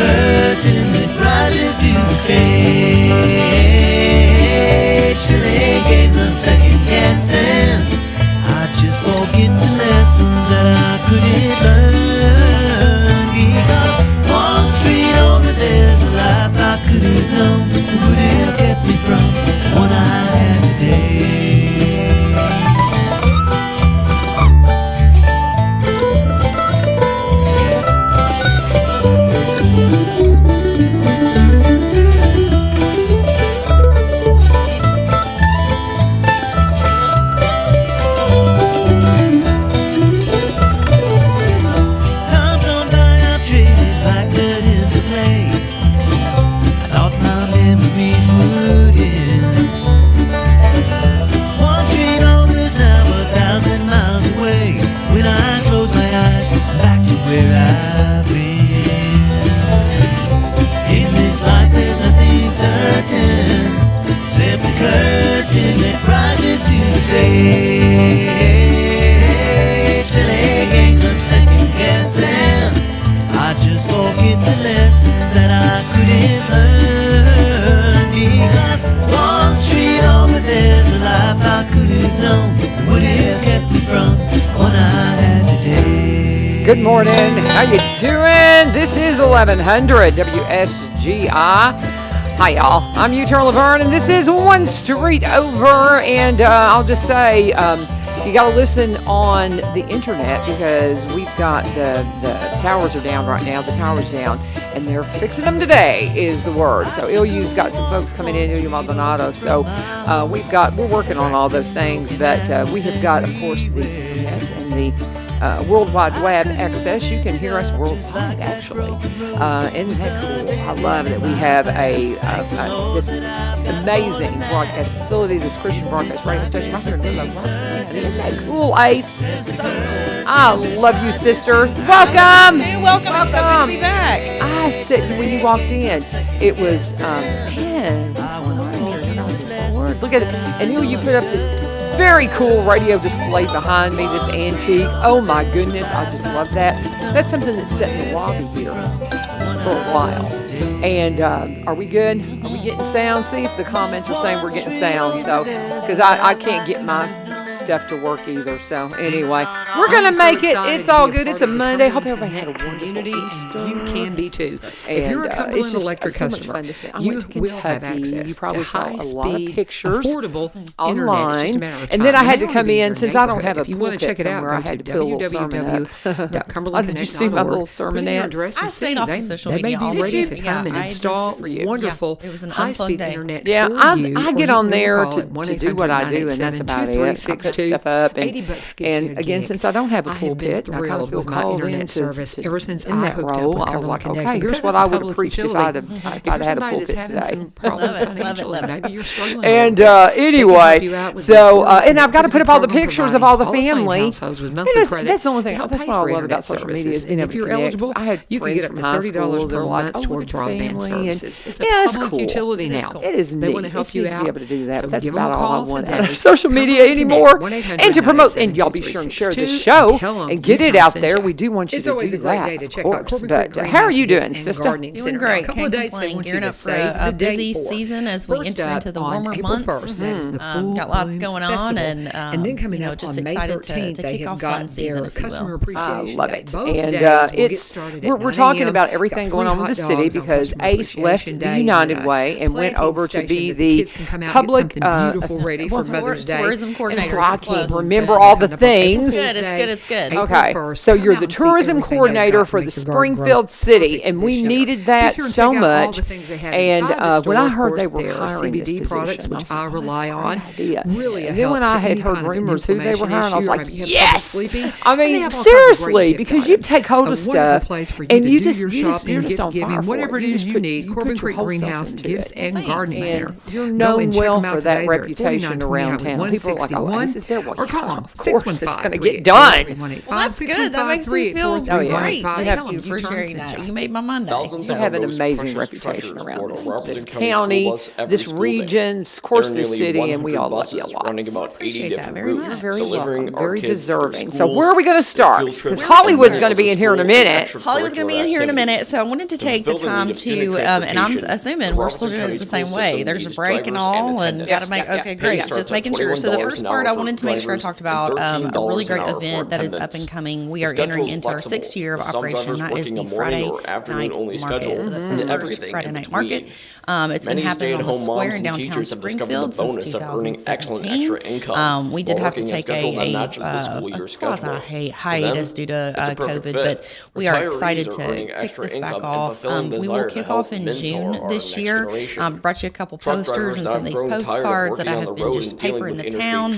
curtain that rises to the stage. Silly games of second guessing. I just forget the lessons that I couldn't learn. Because one street over there's a life I could have known. Would have kept me from the one I had today. Good morning. How you doing? This is 1100 WSGI. Hi, y'all. I'm U-Turn Laverne, and this is One Street Over. And I'll just say, you got to listen on the internet because we've got the towers are down right now. The tower's down, and they're fixing them today is the word. So ILU's got some folks coming in, ILU Maldonado. So we're working on all those things, but we have got, of course, the internet and the World Wide Web access. You can hear us worldwide, actually. Isn't that cool? I love that we have this amazing broadcast facility, this Christian broadcast radio station right here in Limbo. Isn't that cool, Ace? I love you, sister. Welcome. Welcome. It's so good to be back. I said when you walked in, it was man. Lord, look at it. And you put up this very cool radio display behind me, this antique. Oh my goodness, I just love that. That's something that's set in the lobby here for a while. And are we good? Are we getting sound? See if the comments are saying we're getting sound. So, because I can't get my stuff to work either. So anyway, we're gonna make it. It's all good. It's a Monday. Hope everybody had a wonderful Easter. You can be too. And, if you're a Cumberland Electric so customer, you will have access you probably to saw a lot of high-speed, pictures affordable online. internet. And then I had to come in since I don't have a if you want to check it out, somewhere. I had to put a little sermon up. Did you see my little sermonette? I stayed off of social media. They may be ready to come and install wonderful it was an high-speed unplugged internet. Yeah, for you, I get on there to do what I do, and that's about it. I put stuff up, and again, since I don't have a pulpit, I kind of feel called in service ever since in that role. I was like, okay, here's what I would have preached if I'd had a pulpit today. Maybe you're struggling. And anyway, so and I've got to put up all the pictures of all the family. That's the only thing. That's what I love about social media is being able to connect. I had you can get up to $30 per month toward broadband services. It's a public utility now. It is neat. They want to help you out. To be able to do that. So That's give them a about all I call want today. out of social media anymore. And to promote, and y'all be sure and share this show and get it out there. We do want you to do that, of course. But how are you doing, sister? Doing great. Can't complain. Gearing up for a busy season as we enter into the warmer months. Got lots going on, and then coming up just excited to kick off fun season, if you will. I love it. And we're talking about everything going on with the city because Ace left the United Way and went over to be the public tourism coordinator. I can't remember all the things. It's good. Okay, so you're the tourism coordinator for the Springfield City, and we needed that so much. And when I heard they were hiring this CBD products, which I rely on, really. And then when I had heard rumors who they were hiring, I was like, yes. I mean, seriously, because you take hold of stuff and you're just on fire for whatever it is you need. Corbin Creek Greenhouse Gifts and Gardening Center. You're known well for that reputation around town. People are like, oh, Ace is there. Well, or call them. of course it's going to get done. Well, that's good. That makes me feel great. Thank you for sharing that. You made my Monday. You have an amazing reputation around this county, this region, of course, this city, and we all love you a lot. Appreciate that very much. Very welcome, very deserving. So where are we going to start? Because Hollywood's going to be in here in a minute. Hollywood's going to be in here in a minute, so I wanted to take the time to, and I'm assuming we're still doing it the same way. There's a break and all, and got to make, okay, great, just making sure. So the first part, I wanted to make sure I talked about a really great event that is up and coming. We are entering into our 6th year of operation. That is the Friday night market. So that's the first Friday night market. It's been happening on the square in downtown Springfield since 2017. We did have to take a quasi hiatus due to COVID, but we are excited to kick this back off. We will kick off in June this year. Brought you a couple posters and some of these postcards that I have been just paper in the town.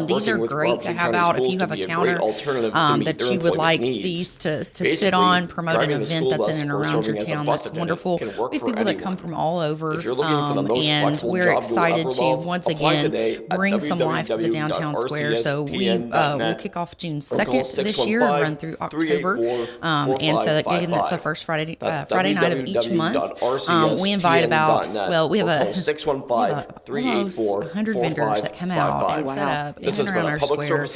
These are great to have out if you have a counter that you would like these to sit on, promote an event that's in and around your town. That's wonderful. We have people that come from all over, and we're excited to once again bring some life to the downtown square. So we'll kick off June 2nd this year and run through October. And so again, that's the first Friday night of each month. We invite about, we have almost 100 vendors that come out and set up in and around our square,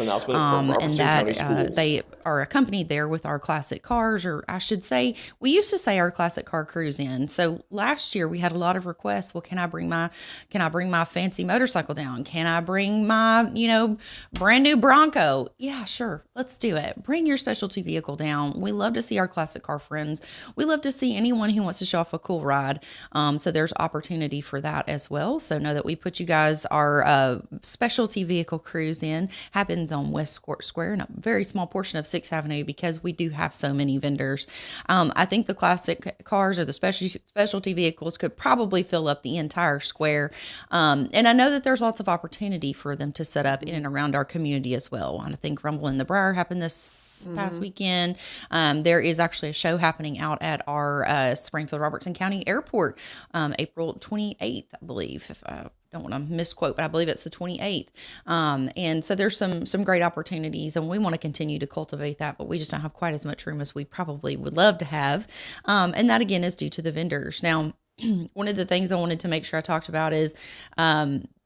and that they are accompanied there with our classic cars, or I should say, we used to say our classic car cruise in. So last year we had a lot of requests. Well, can I bring my fancy motorcycle down? Can I bring my, brand new Bronco? Yeah, sure. Let's do it. Bring your specialty vehicle down. We love to see our classic car friends. We love to see anyone who wants to show off a cool ride. So there's opportunity for that as well. So know that we put you guys, our specialty vehicle cruise in happens on West Court Square in a very small portion of 6th Avenue because we do have so many vendors. I think the classic cars or the specialty vehicles could probably fill up the entire square. And I know that there's lots of opportunity for them to set up in and around our community as well. I think Rumble in the Briar happened this past weekend. There is actually a show happening out at our Springfield Robertson County Airport, April 28th, I believe, if I don't want to misquote, but I believe it's the 28th. And so there's some great opportunities, and we want to continue to cultivate that, but we just don't have quite as much room as we probably would love to have. And that again is due to the vendors. Now, one of the things I wanted to make sure I talked about is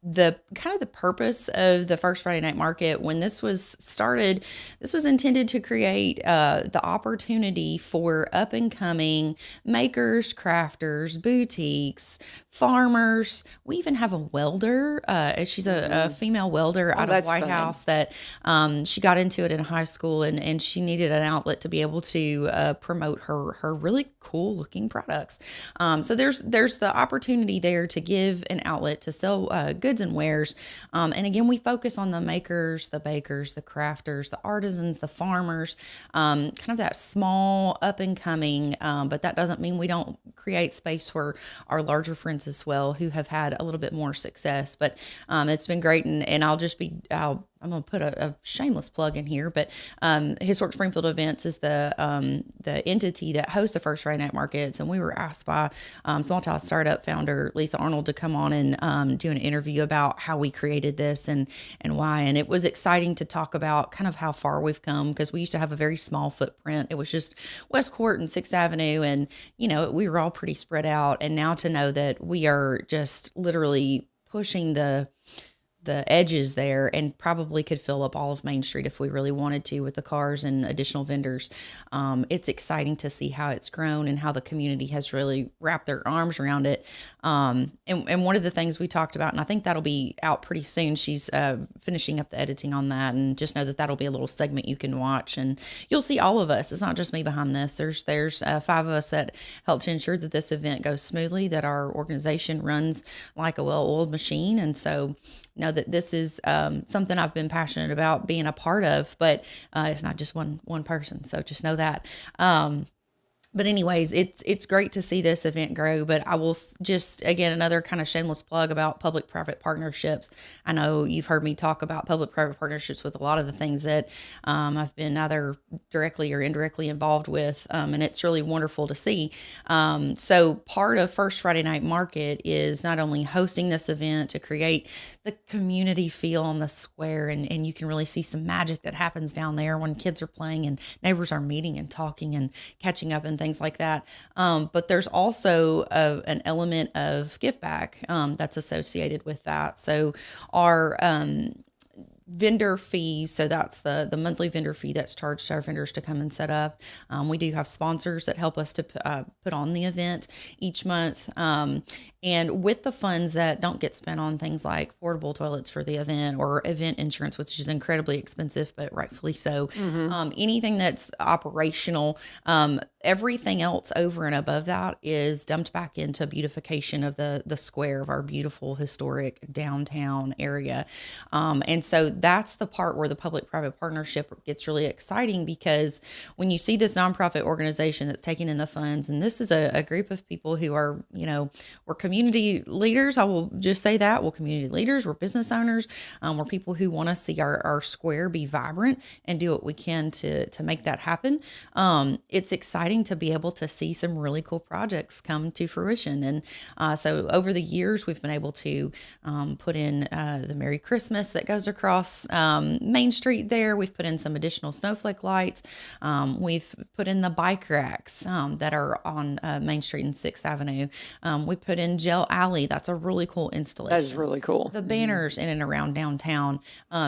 the kind of the purpose of the first Friday night market. When this was started, this was intended to create the opportunity for up and coming makers, crafters, boutiques, farmers. We even have a welder. She's a female welder out of White House that she got into it in high school, and she needed an outlet to be able to promote her really cool looking products. So there's the opportunity there to give an outlet to sell goods and wares. And again, we focus on the makers, the bakers, the crafters, the artisans, the farmers, kind of that small up and coming. But that doesn't mean we don't create space for our larger friends as well who have had a little bit more success. But it's been great. And I'm going to put a shameless plug in here, but Historic Springfield Events is the entity that hosts the first Friday night markets, and we were asked by Small Town Startup founder Lisa Arnold to come on and do an interview about how we created this and why. And it was exciting to talk about kind of how far we've come, because we used to have a very small footprint. It was just West Court and 6th Avenue, and we were all pretty spread out. And now to know that we are just literally pushing the edges there and probably could fill up all of Main Street if we really wanted to with the cars and additional vendors. It's exciting to see how it's grown and how the community has really wrapped their arms around it. And one of the things we talked about, and I think that'll be out pretty soon, she's finishing up the editing on that, and just know that that'll be a little segment you can watch, and you'll see all of us. It's not just me behind this. There's 5 of us that help to ensure that this event goes smoothly, that our organization runs like a well-oiled machine. And so know that this is something I've been passionate about being a part of, but it's not just one person. So just know that. But anyways, it's great to see this event grow. But I will just, again, another kind of shameless plug about public-private partnerships. I know you've heard me talk about public-private partnerships with a lot of the things that I've been either directly or indirectly involved with, and it's really wonderful to see. So part of First Friday Night Market is not only hosting this event to create the community feel on the square, and you can really see some magic that happens down there when kids are playing and neighbors are meeting and talking and catching up and things like that. But there's also an element of give back that's associated with that. So our vendor fees, so that's the monthly vendor fee that's charged to our vendors to come and set up. We do have sponsors that help us to put on the event each month. And with the funds that don't get spent on things like portable toilets for the event or event insurance, which is incredibly expensive, but rightfully so, anything that's operational, everything else over and above that is dumped back into beautification of the square of our beautiful historic downtown area. And so that's the part where the public-private partnership gets really exciting, because when you see this nonprofit organization that's taking in the funds, and this is a group of people who are, we're community leaders. I will just say that we're community leaders. We're business owners. We're people who want to see our square be vibrant and do what we can to make that happen. It's exciting to be able to see some really cool projects come to fruition. And so over the years, we've been able to put in the Merry Christmas that goes across Main Street there. We've put in some additional snowflake lights. We've put in the bike racks that are on Main Street and 6th Avenue. We put in Gel Alley. That's a really cool installation. That is really cool. The banners in and around downtown.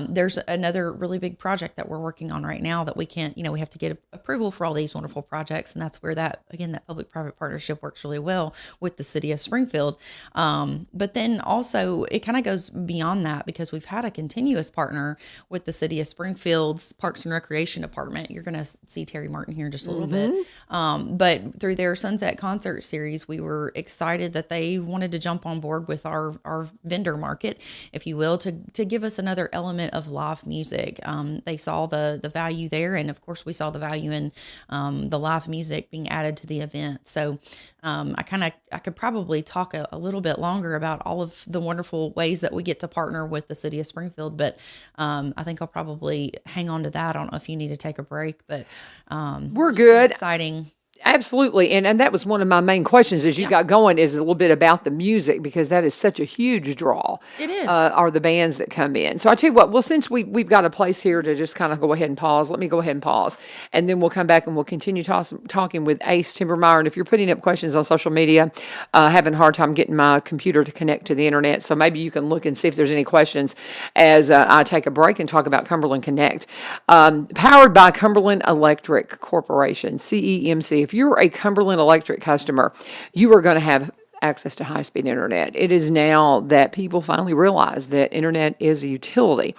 There's another really big project that we're working on right now that we can't, we have to get approval for all these wonderful projects. And that's where that public-private partnership works really well with the city of Springfield. But then also it kind of goes beyond that, because we've had a continuous partner with the city of Springfield's Parks and Recreation Department. You're going to see Terry Martin here in just a little bit. But through their Sunset Concert Series, we were excited that they wanted to jump on board with our vendor market, if you will, to give us another element of live music. They saw the value there. And of course we saw the value in the live music being added to the event. So I could probably talk a little bit longer about all of the wonderful ways that we get to partner with the city of Springfield, but I think I'll probably hang on to that. I don't know if you need to take a break, but we're good. Exciting. Absolutely. And that was one of my main questions as you got going, is a little bit about the music, because that is such a huge draw. It is. Are the bands that come in. So I tell you what, well, since we've got a place here to just kind of go ahead and pause, let me go ahead and pause. And then we'll come back and we'll continue talking with Ace Timmermeier. And if you're putting up questions on social media, having a hard time getting my computer to connect to the internet, so maybe you can look and see if there's any questions as I take a break and talk about Cumberland Connect. Powered by Cumberland Electric Corporation, CEMC. If you're a Cumberland Electric customer, you are going to have access to high-speed internet. It is now that people finally realize that internet is a utility.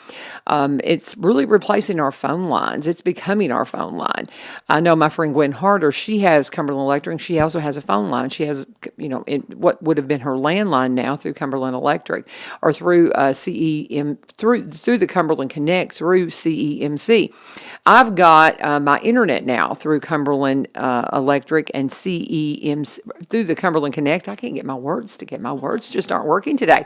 It's really replacing our phone lines. It's becoming our phone line. I know my friend Gwen Harder, she has Cumberland Electric. She also has a phone line. She has, what would have been her landline now through Cumberland Electric, or through through the Cumberland Connect through CEMC. I've got my internet now through Cumberland Electric and CEMC through the Cumberland Connect. I can't get my words just aren't working today.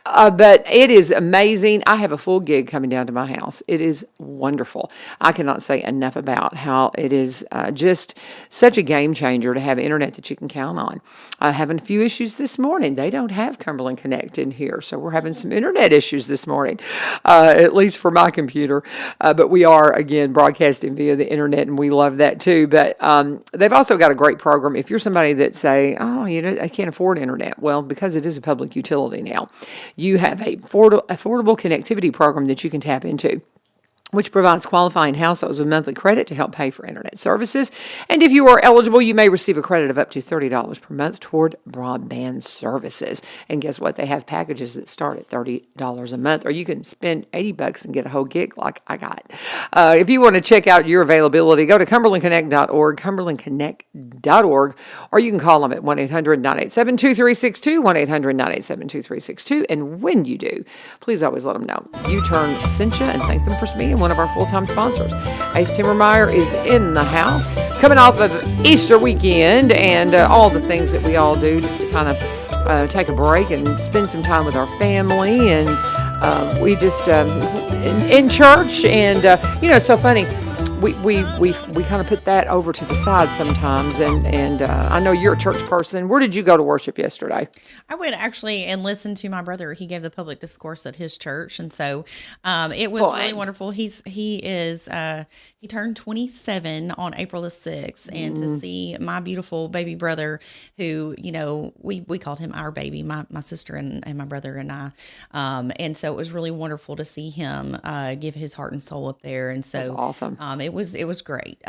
But it is amazing. I have a full gig coming down to my house. It is wonderful. I cannot say enough about how it is just such a game changer to have internet that you can count on. Having a few issues this morning. They don't have Cumberland Connect in here, so we're having some internet issues this morning, at least for my computer. But we are, again, broadcasting via the internet, and we love that too. But they've also got a great program. If you're somebody that say, I can't afford internet. Well, because it is a public utility now, you have a affordable connectivity program that you can tap into, which provides qualifying households with monthly credit to help pay for internet services. And if you are eligible, you may receive a credit of up to $30 per month toward broadband services. And guess what? They have packages that start at $30 a month, or you can spend $80 and get a whole gig like I got. If you want to check out your availability, go to cumberlandconnect.org, cumberlandconnect.org, or you can call them at 1-800-987-2362, 1-800-987-2362. And when you do, please always let them know U-Turn sent you and thank them for being one of our full-time sponsors. Ace Timmermeier is in the house, coming off of Easter weekend and all the things that we all do just to kind of take a break and spend some time with our family. And we just in church, and it's so funny. We kind of put that over to the side sometimes, and I know you're a church person. Where did you go to worship yesterday? I went actually and listened to my brother. He gave the public discourse at his church, and so it was really wonderful. He turned 27 on April the 6th, and to see my beautiful baby brother, who we called him our baby, my sister and my brother and I, and so it was really wonderful to see him give his heart and soul up there, and so that's awesome. It was great.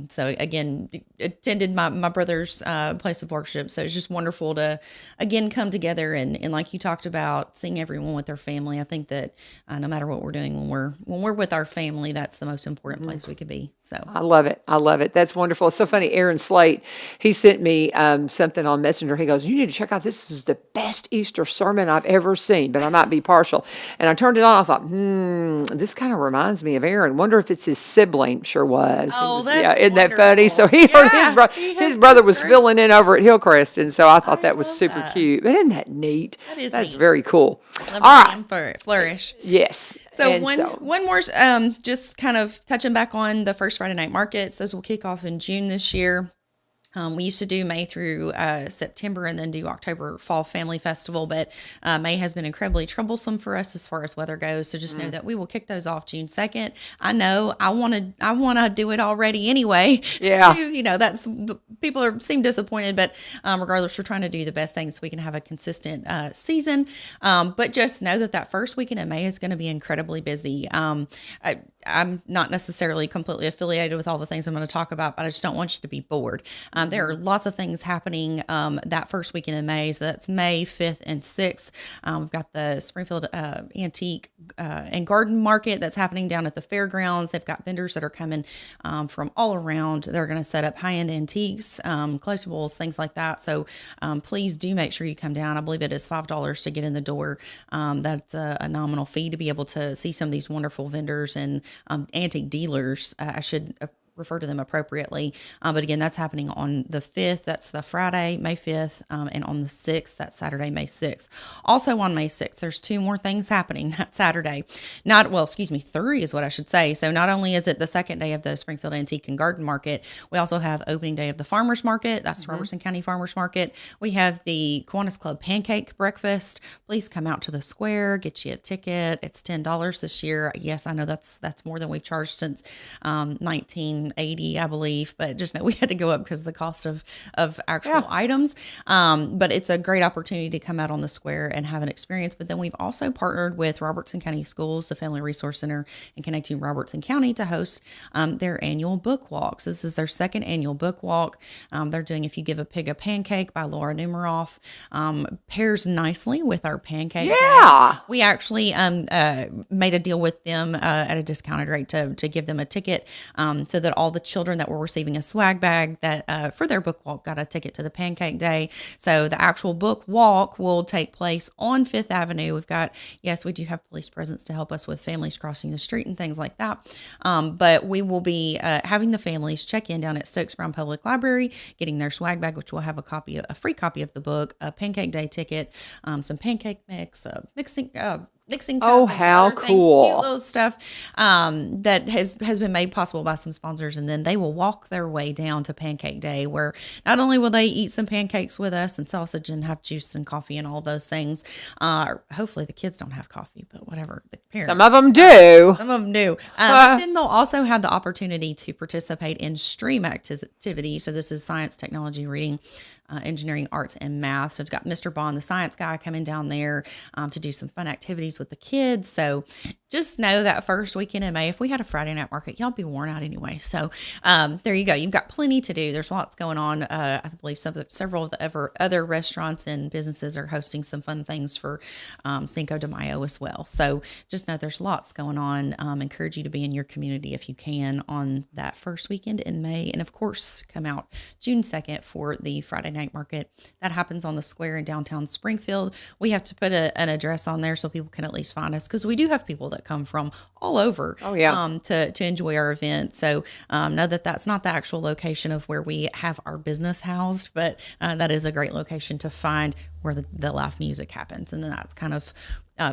So again, attended my brother's place of worship. So it's just wonderful to again come together and like you talked about, seeing everyone with their family. I think that no matter what we're doing, when we're with our family, that's the most important place we could be. So I love it. That's wonderful. It's so funny. Aaron Slate, he sent me something on Messenger. He goes, "You need to check out this. Is the best Easter sermon I've ever seen," but I might be partial. And I turned it on. I thought, this kind of reminds me of Aaron. Wonder if it's his sibling. Sure was. Oh, that's isn't wonderful. that funny? So he heard his brother was filling in over at Hillcrest, and so I thought that was super cute. But isn't that neat? That's neat. Very cool. All right, flourish. Yes. So one more, just kind of touching back on the first Friday night markets. Those will kick off in June this year. We used to do May through September and then do October Fall Family Festival, but May has been incredibly troublesome for us as far as weather goes. So just know that we will kick those off June 2nd. I know I want to do it already anyway. Yeah. People seem disappointed, but regardless, we're trying to do the best things so we can have a consistent season. But just know that first weekend in May is going to be incredibly busy. I'm not necessarily completely affiliated with all the things I'm going to talk about, but I just don't want you to be bored. There are lots of things happening that first weekend in May. So that's May 5th and 6th. We've got the Springfield Antique and Garden Market that's happening down at the fairgrounds. They've got vendors that are coming from all around. They're going to set up high-end antiques, collectibles, things like that. So please do make sure you come down. I believe it is $5 to get in the door. That's a nominal fee to be able to see some of these wonderful vendors and antique dealers. I should refer to them appropriately. But again, that's happening on the 5th. That's the Friday, May 5th. And on the 6th, that's Saturday, May 6th. Also on May 6th, there's 2 more things happening that Saturday. 3 is what I should say. So not only is it the second day of the Springfield Antique and Garden Market, we also have opening day of the Farmers Market. That's Robertson County Farmers Market. We have the Kiwanis Club Pancake Breakfast. Please come out to the square, get you a ticket. It's $10 this year. Yes, I know that's more than we've charged since 1980, I believe, but just know we had to go up because of the cost of actual items. But it's a great opportunity to come out on the square and have an experience. But then we've also partnered with Robertson County Schools, the Family Resource Center, and Connecting Robertson County to host their annual book walks. This is their second annual book walk. They're doing If You Give a Pig a Pancake by Laura Numeroff. Pairs nicely with our pancake day. We actually made a deal with them at a discounted rate to give them a ticket so that all the children that were receiving a swag bag that for their book walk got a ticket to the pancake day. So the actual book walk will take place on 5th Avenue. We do have police presence to help us with families crossing the street and things like that. But we will be having the families check in down at Stokes Brown Public Library, getting their swag bag, which will have a free copy of the book, a pancake day ticket, some pancake mix, mixing cups, how cool. Cute little stuff that has been made possible by some sponsors. And then they will walk their way down to Pancake Day, where not only will they eat some pancakes with us and sausage and have juice and coffee and all those things. Hopefully the kids don't have coffee, but whatever. The parents, some of them do. Some of them do. But then they'll also have the opportunity to participate in STREAM activities. So this is science, technology, reading, engineering, arts, and math. So it's got Mr. Bond, the science guy, coming down there to do some fun activities with the kids. So just know that first weekend in May, if we had a Friday night market, y'all be worn out anyway. So there you go. You've got plenty to do. There's lots going on. I believe several of the other restaurants and businesses are hosting some fun things for Cinco de Mayo as well. So just know there's lots going on. Encourage you to be in your community if you can on that first weekend in May. And of course, come out June 2nd for the Friday night market. That happens on the square in downtown Springfield. We have to put an address on there so people can at least find us, because we do have people that that come from all over to enjoy our event. So know that that's not the actual location of where we have our business housed, but that is a great location to find where the live music happens. And then that's kind of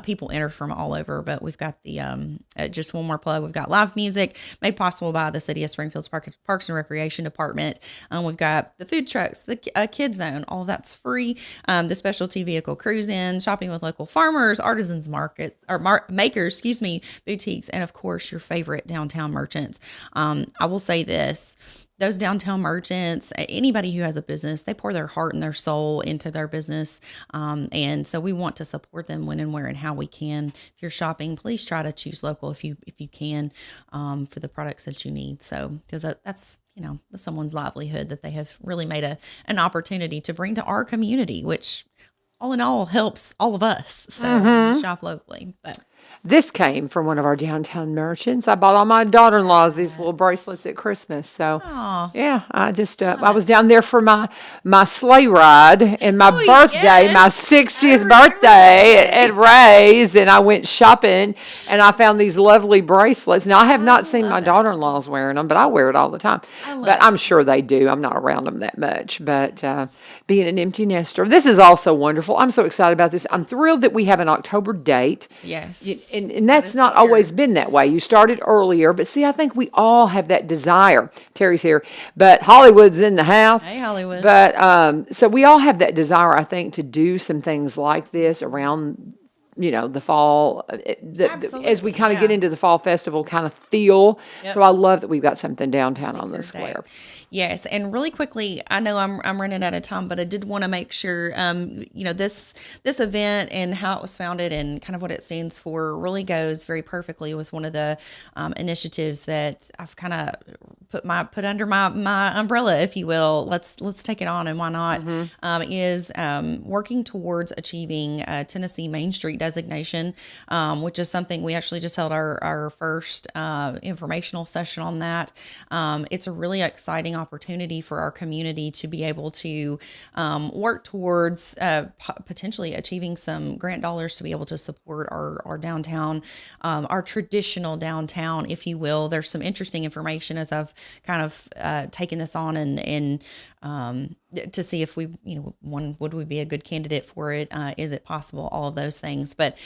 people enter from all over, but we've got the just one more plug. We've got live music made possible by the City of Springfield's Parks and Recreation Department. We've got the food trucks, the kids zone, all of that's free. The specialty vehicle cruise-in, shopping with local farmers, artisans market or makers, boutiques, and of course your favorite downtown merchants. I will say this. Those downtown merchants, anybody who has a business, they pour their heart and their soul into their business. And so we want to support them when and where and how we can. If you're shopping, please try to choose local if you can for the products that you need. So because that's someone's livelihood that they have really made an opportunity to bring to our community, which all in all helps all of us. So shop locally. But this came from one of our downtown merchants. I bought all my daughter-in-laws these little bracelets at Christmas. So, yeah, I just I was down there for my sleigh ride and my birthday, my 60th birthday at Ray's, and I went shopping and I found these lovely bracelets. Now, I have not seen my daughter-in-laws wearing them, but I wear it all the time. But I'm sure they do. I'm not around them that much. But being an empty nester, this is also wonderful. I'm so excited about this. I'm thrilled that we have an October date. Yes. And that's not always been that way. You started earlier, but see, I think we all have that desire. Terry's here, but Hollywood's in the house. Hey, Hollywood. But so we all have that desire, I think, to do some things like this around, the fall, as we kind of get into the fall festival kind of feel. Yep. So I love that we've got something downtown on the square. Yes, and really quickly, I know I'm running out of time, but I did want to make sure, this event and how it was founded and kind of what it stands for really goes very perfectly with one of the initiatives that I've kind of put under my umbrella, if you will. Let's take it on, and why not? Is working towards achieving Tennessee Main Street designation, which is something we actually just held our first informational session on that. It's a really exciting opportunity for our community to be able to work towards potentially achieving some grant dollars to be able to support our downtown, our traditional downtown, if you will. There's some interesting information as I've kind of taken this on and to see if we, would we be a good candidate for it? Is it possible? All of those things. But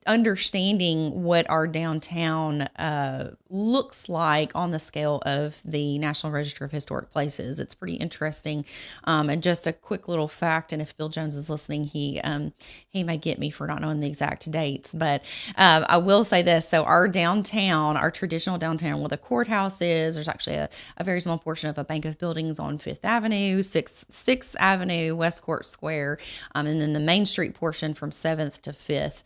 understanding what our downtown looks like on the scale of the National Register of Historic Places. It's pretty interesting. And just a quick little fact, and if Bill Jones is listening, he may get me for not knowing the exact dates, but I will say this. So our downtown, our traditional downtown where the courthouse is, there's actually a very small portion of a bank of buildings on 5th Avenue, 6th Avenue, West Court Square, and then the Main Street portion from 7th to 5th.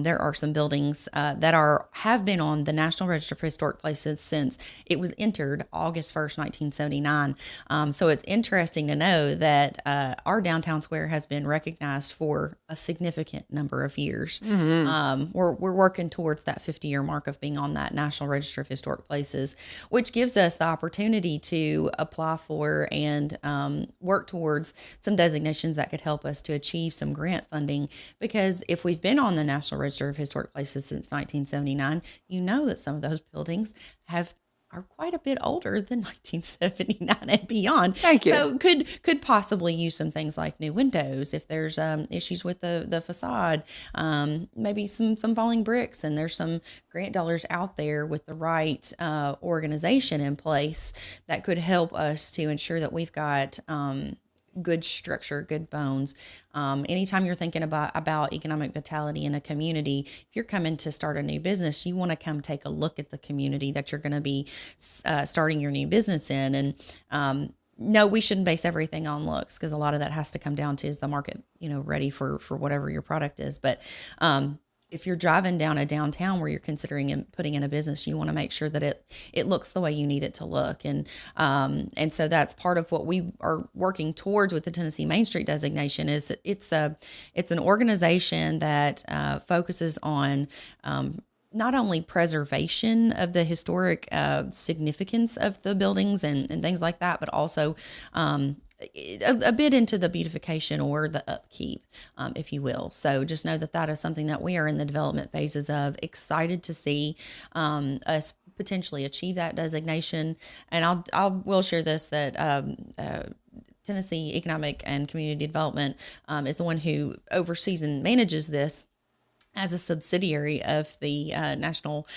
There are some buildings that have been on the National Register of Historic Places since it was entered August 1st, 1979. So it's interesting to know that our downtown square has been recognized for a significant number of years. We're working towards that 50-year mark of being on that National Register of Historic Places, which gives us the opportunity to apply for and work towards some designations that could help us to achieve some grant funding. Because if we've been on the National Register of Historic Places since 1979, you know that some of those buildings are quite a bit older than 1979 and beyond. Thank you. So could possibly use some things like new windows if there's issues with the facade, maybe some falling bricks, and there's some grant dollars out there with the right organization in place that could help us to ensure that we've got good structure, good bones. Anytime you're thinking about economic vitality in a community, if you're coming to start a new business, you want to come take a look at the community that you're going to be starting your new business in. And no, we shouldn't base everything on looks, because a lot of that has to come down to, is the market, ready for whatever your product is. But if you're driving down a downtown where you're considering putting in a business, you want to make sure that it looks the way you need it to look. And so that's part of what we are working towards with the Tennessee Main Street designation. Is that it's an organization that focuses on not only preservation of the historic significance of the buildings and things like that, but also a bit into the beautification or the upkeep, if you will. So just know that that is something that we are in the development phases of. Excited to see us potentially achieve that designation. And will share this that Tennessee Economic and Community Development is the one who oversees and manages this as a subsidiary of the National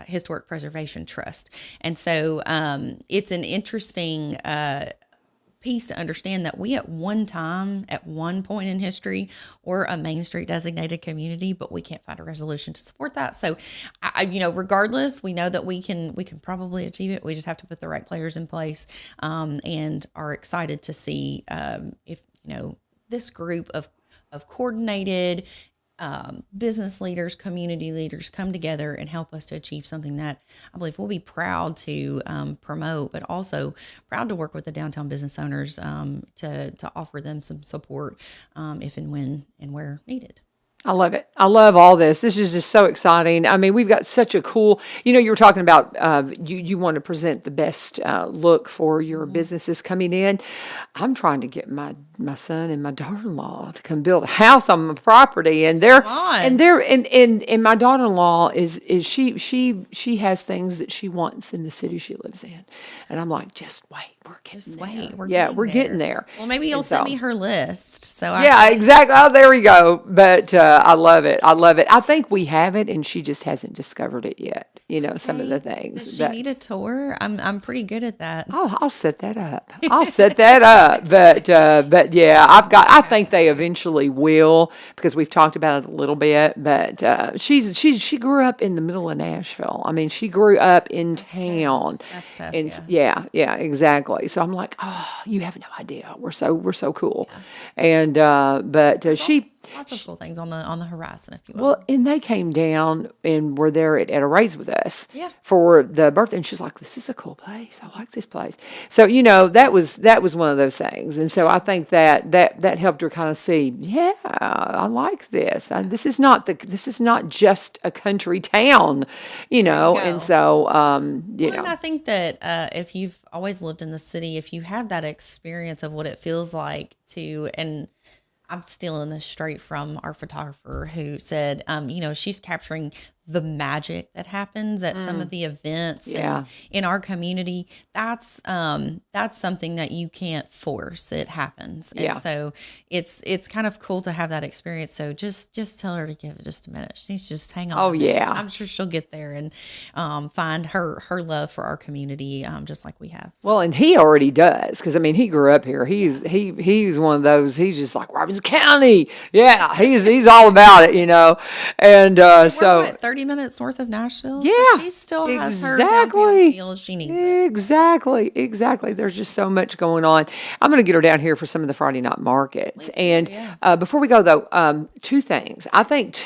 Historic Preservation Trust. And so it's an interesting piece to understand that we at one time, at one point in history, were a Main Street designated community, but we can't find a resolution to support that. So, regardless, we know that we can probably achieve it. We just have to put the right players in place, and are excited to see if this group of coordinated business leaders, community leaders come together and help us to achieve something that I believe we'll be proud to promote, but also proud to work with the downtown business owners to offer them some support if and when and where needed. I love it. I love all this. This is just so exciting. I mean, we've got such a cool, you were talking about you want to present the best look for your businesses coming in. I'm trying to get my son and my daughter-in-law to come build a house on my property, and my daughter-in-law is she has things that she wants in the city she lives in, and I'm like, just wait, we're getting there. Well, maybe you'll send me her list. So exactly. Oh, there we go. But I love it. I think we have it, and she just hasn't discovered it yet. Some of the things. Does she need a tour? I'm pretty good at that. Oh, I'll set that up. But yeah, I think they eventually will, because we've talked about it a little bit. But she grew up in the middle of Nashville. I mean, she grew up in town. That's tough. And yeah, exactly. So I'm like, oh, you have no idea. We're so cool. Yeah. And she. Lots of cool things on the horizon, if you will. Well, and they came down and were there at a raise with us for the birthday, and she's like, "This is a cool place. I like this place." So that was one of those things, and so I think that helped her kind of see, yeah, I like this. This is not just a country town, and so And I think that if you've always lived in the city, if you have that experience of what it feels like and I'm stealing this straight from our photographer who said, she's capturing the magic that happens at some of the events in our community. That's something that you can't force. It happens. And so it's kind of cool to have that experience. So just tell her to give it just a minute. She needs to just hang on. Oh, yeah. I'm sure she'll get there and find her love for our community, just like we have. So. Well, and he already does, because he grew up here. He's one of those. He's just like Robbins County. Yeah, he's all about it, And so 30 minutes north of Nashville. Yeah, so she still has her downtown feel if she needs it. Exactly. There's just so much going on. I'm going to get her down here for some of the Friday night markets. Before we go though, two things. I think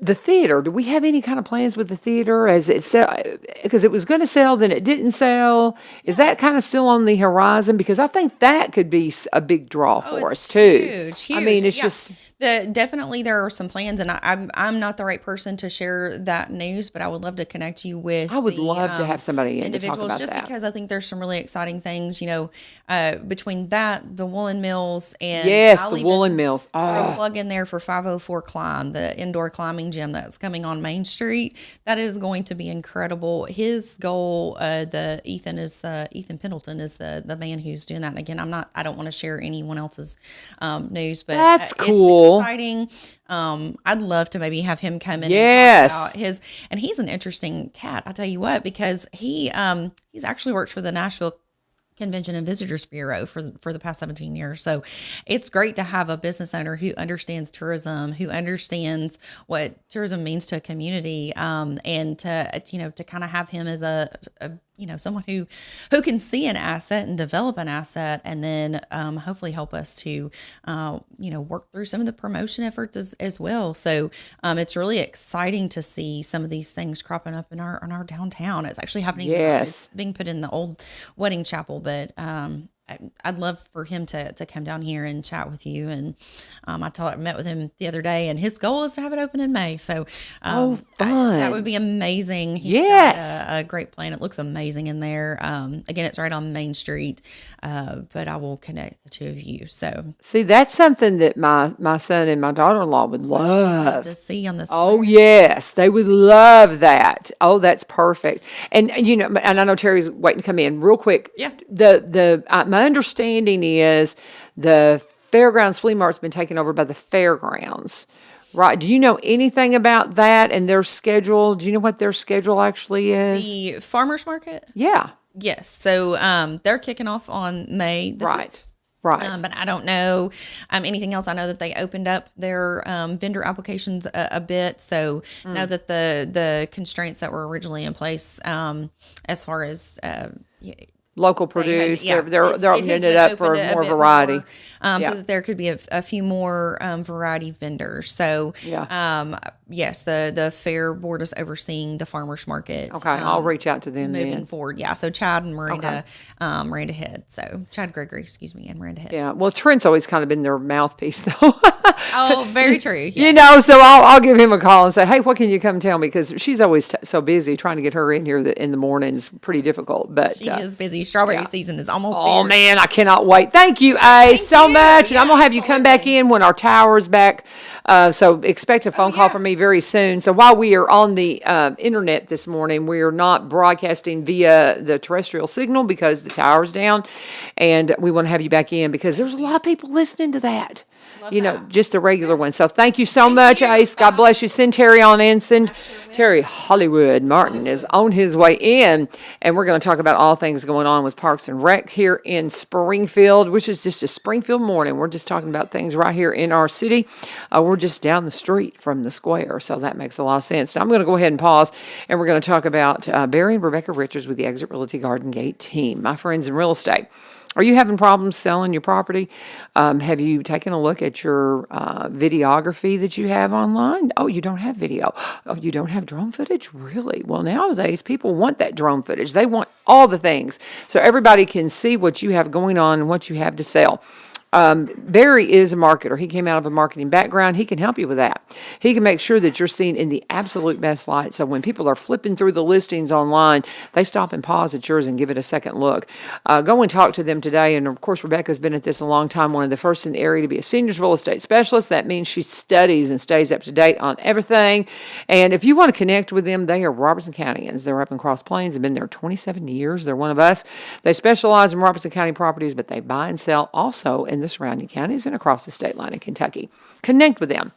the theater. Do we have any kind of plans with the theater as it sell? Because it was going to sell, then it didn't sell. Is that kind of still on the horizon? Because I think that could be a big draw for us too. Huge. I mean, it's just definitely there are some plans, and I'm not the right person to share that news, but I would love to connect you with. I would love to have somebody individuals to talk about just that. because I think there's some really exciting things. Between that, the woolen mills, and the woolen mills. Throw a plug in there for 504 Climb, the indoor climbing gym that's coming on Main Street. That is going to be incredible. His goal, Ethan Pendleton is the man who's doing that. And again, I don't want to share anyone else's news, but that's cool. It's exciting. I'd love to maybe have him come in and talk about and he's an interesting cat. I'll tell you what, because he's actually worked for the Nashville Convention and Visitors Bureau for the past 17 years. So it's great to have a business owner who understands tourism, who understands what tourism means to a community, and to kind of have him as a someone who can see an asset and develop an asset, and then hopefully help us to work through some of the promotion efforts as well. So it's really exciting to see some of these things cropping up in our downtown. It's actually happening. It's being put in the old wedding chapel, but I'd love for him to come down here and chat with you. And I met with him the other day, and his goal is to have it open in May. So fun. That would be amazing. He's got a great plan. It looks amazing in there. Again, it's right on Main Street, but I will connect the two of you. So see, that's something that my son and my daughter-in-law would love to see on this. Oh, yes. They would love that. Oh, that's perfect. And, and I know Terry's waiting to come in real quick. Yeah. My understanding is the Fairgrounds Flea Mart's been taken over by the Fairgrounds, right? Do you know anything about that and their schedule? Do you know what their schedule actually is? The farmers market? Yeah. Yes. So they're kicking off on May the 6th. Right. But I don't know anything else. I know that they opened up their vendor applications a bit. So know that the constraints that were originally in place as far as local produce, they're opening it up for more variety. So that there could be a few more variety vendors. So yes, the fair board is overseeing the farmers market. Okay, I'll reach out to them moving forward. Yeah, so Chad and Miranda, Miranda Head. So Chad Gregory, and Miranda Head. Yeah, well, Trent's always kind of been their mouthpiece, though. Oh, very true. Yeah. So I'll give him a call and say, hey, what can you come tell me? Because she's always so busy. Trying to get her in here in the morning is pretty difficult. But she is busy. Strawberry season is almost Oh, here. man, I cannot wait. Thank you, Ace, so much. And I'm going to have you come back in when our tower is back. So expect a phone call from me very soon. So while we are on the internet this morning, we are not broadcasting via the terrestrial signal because the tower's down. And we want to have you back in because there's a lot of people listening to that. Just the regular one. So thank you so much, Ace. God bless you. Send Terry on in. Send Terry Hollywood Martin is on his way in. And we're going to talk about all things going on with Parks and Rec here in Springfield, which is just a Springfield morning. We're just talking about things right here in our city. We're just down the street from the square. So that makes a lot of sense. Now I'm going to go ahead and pause. And we're going to talk about Barry and Rebecca Richards with the Exit Realty Garden Gate team, my friends in real estate. Are you having problems selling your property? Have you taken a look at your videography that you have online? Oh, you don't have video. Oh, you don't have drone footage? Really? Well, nowadays, people want that drone footage. They want all the things. So everybody can see what you have going on and what you have to sell. Barry is a marketer. He came out of a marketing background. He can help you with that. He can make sure that you're seen in the absolute best light. So when people are flipping through the listings online, they stop and pause at yours and give it a second look. Go and talk to them today. And of course, Rebecca's been at this a long time, one of the first in the area to be a seniors real estate specialist. That means she studies and stays up to date on everything. And if you want to connect with them, they are Robertson Countyans. They're up in Cross Plains. They've been there 27 years. They're one of us. They specialize in Robertson County properties, but they buy and sell also in the surrounding counties and across the state line in Kentucky. Connect with them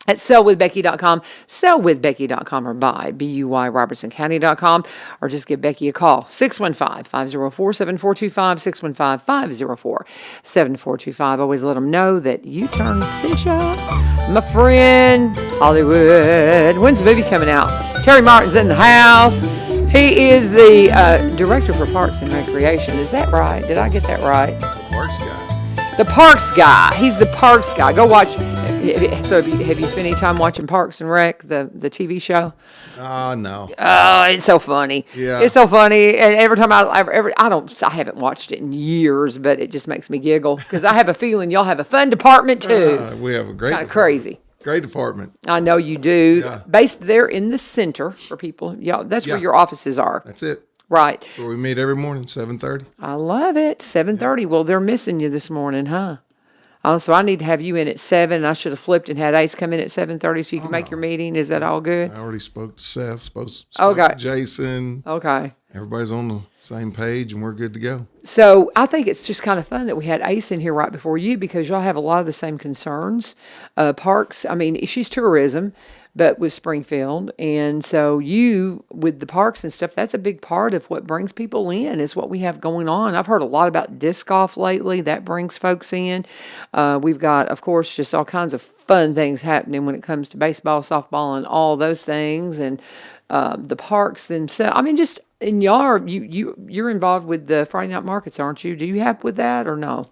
at sellwithbecky.com, sellwithbecky.com, or buy robertsoncounty.com, or just give Becky a call, 615-504-7425, 615-504-7425. Always let them know that U-Turn sent you, my friend Hollywood. When's the movie coming out? Terry Martin's in the house. He is the director for Parks and Recreation. Is that right? Did I get that right? Parks guy. The Parks guy. He's the Parks guy. Go watch. So have you spent any time watching Parks and Rec, the TV show? No. Oh, it's so funny. Yeah. It's so funny. And every time I haven't watched it in years, but it just makes me giggle because I have a feeling y'all have a fun department too. We have a great Kind of crazy. Great department. I know you do. Yeah. Based there in the center for people. Yeah, that's where your offices are. That's it. Right. So we meet every morning, 7:30. I love it. 7:30. Well, they're missing you this morning, huh? Oh, so I need to have you in at 7. I should have flipped and had Ace come in at 7:30 so you can make your meeting. Is that all good? I already spoke to Seth, spoke Okay. to Jason. Okay. Everybody's on the same page and we're good to go. So I think it's just kind of fun that we had Ace in here right before you because y'all have a lot of the same concerns. Parks, I mean, she's tourism, but with Springfield. And so you, with the parks and stuff, that's a big part of what brings people in is what we have going on. I've heard a lot about disc golf lately. That brings folks in. We've got, of course, just all kinds of fun things happening when it comes to baseball, softball, and all those things. And the parks themselves. I mean, just in y'all, you're involved with the Friday night markets, aren't you? Do you help with that or no?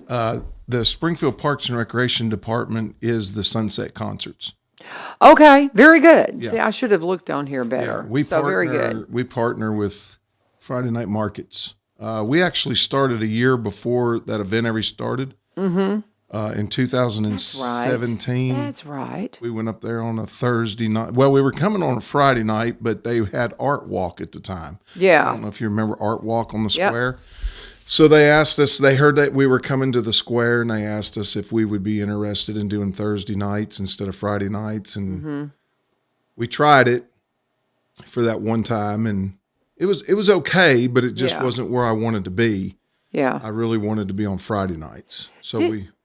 The Springfield Parks and Recreation Department is the Sunset Concerts. Okay, very good. Yeah. See, I should have looked on here better. Yeah, very good. We partner with Friday night markets. We actually started a year before that event ever started. Mm-hmm. In 2017. That's right. We went up there on a Thursday night. Well, we were coming on a Friday night, but they had Art Walk at the time. Yeah. I don't know if you remember Art Walk on the square. So they asked us, they heard that we were coming to the square, and they asked us if we would be interested in doing Thursday nights instead of Friday nights. And we tried it for that one time, and it was okay, but it just wasn't where I wanted to be. Yeah. I really wanted to be on Friday nights. So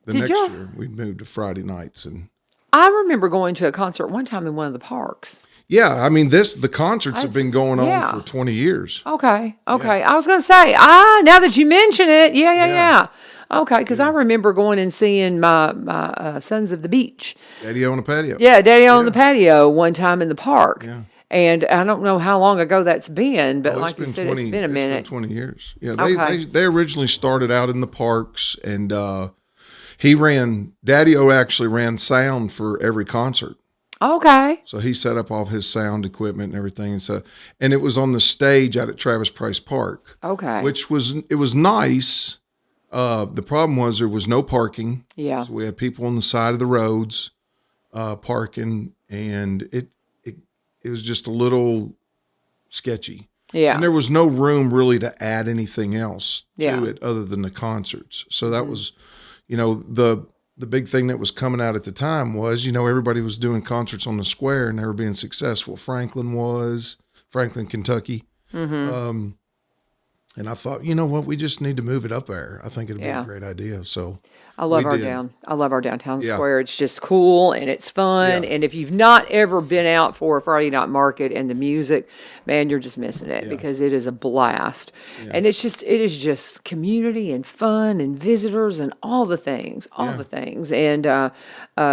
the next year we moved to Friday nights. And I remember going to a concert one time in one of the parks. yeah, I mean the concerts have been going on for 20 years. Okay. I was going to say, now that you mention it, yeah. Okay, because I remember going and seeing my Sons of the Beach. Daddy on the patio. Yeah, Daddy on the patio one time in the park. Yeah. And I don't know how long ago that's been, but like you said, it's been a minute. It's been 20 years. Yeah, they originally started out in the parks, and Daddy O actually ran sound for every concert. Okay. So he set up all of his sound equipment and everything, and it was on the stage out at Travis Price Park. Okay. It was nice. The problem was there was no parking. Yeah. So we had people on the side of the roads parking, and it was just a little sketchy. Yeah. And there was no room really to add anything else to it other than the concerts. So that was, the big thing that was coming out at the time was, everybody was doing concerts on the square and they were being successful. Franklin, Kentucky. Mm-hmm. And I thought, you know what, we just need to move it up there. I think it'd be a great idea. So I love our downtown square. It's just cool and it's fun. Yeah. And if you've not ever been out for a Friday night market and the music, man, you're just missing it because it is a blast. Yeah. And it is just community and fun and visitors and all the things. And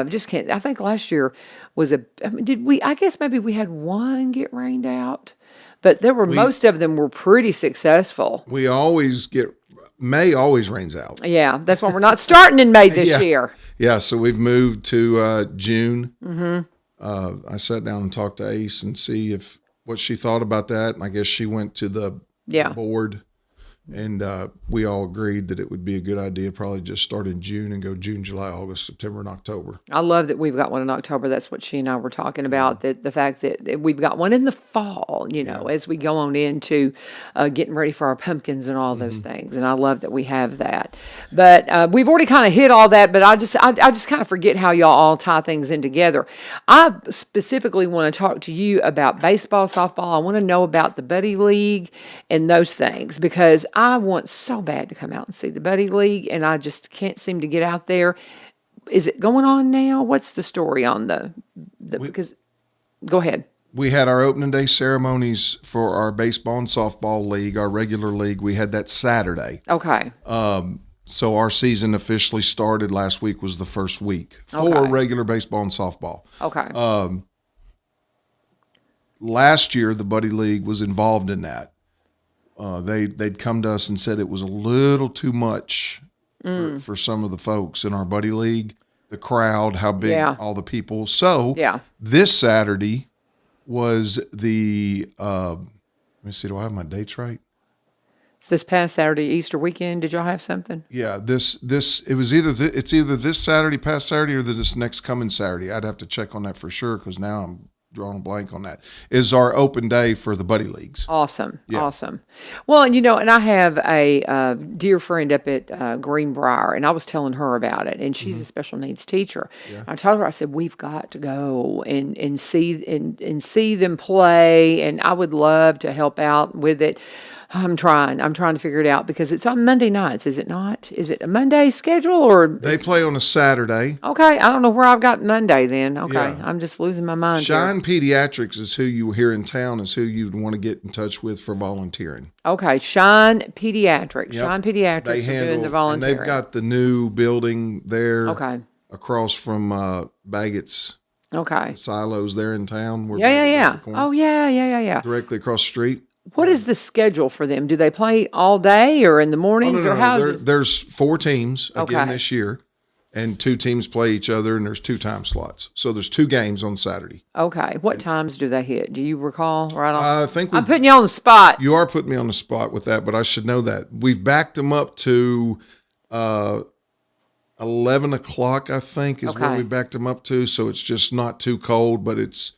just can't. I think last year was I guess maybe we had one get rained out, but most of them were pretty successful. May always rains out. Yeah, that's why we're not starting in May this year. Yeah, so we've moved to June. Mm-hmm. I sat down and talked to Ace and see what she thought about that. And I guess she went to the board, and we all agreed that it would be a good idea probably just start in June and go June, July, August, September, and October. I love that we've got one in October. That's what she and I were talking about, that the fact that we've got one in the fall, as we go on into getting ready for our pumpkins and all those things. And I love that we have that. But we've already kind of hit all that, but I just kind of forget how y'all all tie things in together. I specifically want to talk to you about baseball, softball. I want to know about the Buddy League and those things, because I want so bad to come out and see the Buddy League, and I just can't seem to get out there. Is it going on now? What's the story on because go ahead. We had our opening day ceremonies for our baseball and softball league, our regular league. We had that Saturday. Okay. So our season officially started last week, was the first week for regular baseball and softball. Okay. Last year, the Buddy League was involved in that. They'd come to us and said it was a little too much for some of the folks in our Buddy League, the crowd, how big all the people. So this Saturday was let me see, do I have my dates right? This past Saturday, Easter weekend, did y'all have something? Yeah, it was either this Saturday, past Saturday, or this next coming Saturday. I'd have to check on that for sure, because now I'm drawing a blank on that. Is our open day for the Buddy Leagues. Awesome. Well, and I have a dear friend up at Greenbrier, and I was telling her about it, and she's a special needs teacher. Yeah. I told her, I said, we've got to go and see them play, and I would love to help out with it. I'm trying to figure it out, because it's on Monday nights, is it not? Is it a Monday schedule, or they play on a Saturday? Okay, I don't know where I've got Monday then. Okay, I'm just losing my mind. Shine Pediatrics is who you here in town is who you'd want to get in touch with for volunteering. Okay, Shine Pediatrics. Yep. Shine Pediatrics are doing the volunteering. And they've got the new building there. Okay. Across from Baggett's. Okay. Silos there in town. Yeah. Oh yeah. Directly across the street. What is the schedule for them? Do they play all day or in the mornings, or how? There's 4 teams again this year. and 2 teams play each other, and there's 2 time slots. So there's 2 games on Saturday. Okay. What times do they hit? Do you recall? Right on. I think I'm putting you on the spot. You are putting me on the spot with that, but I should know that. We've backed them up to 11 o'clock, I think, is where we backed them up to. So it's just not too cold, but it's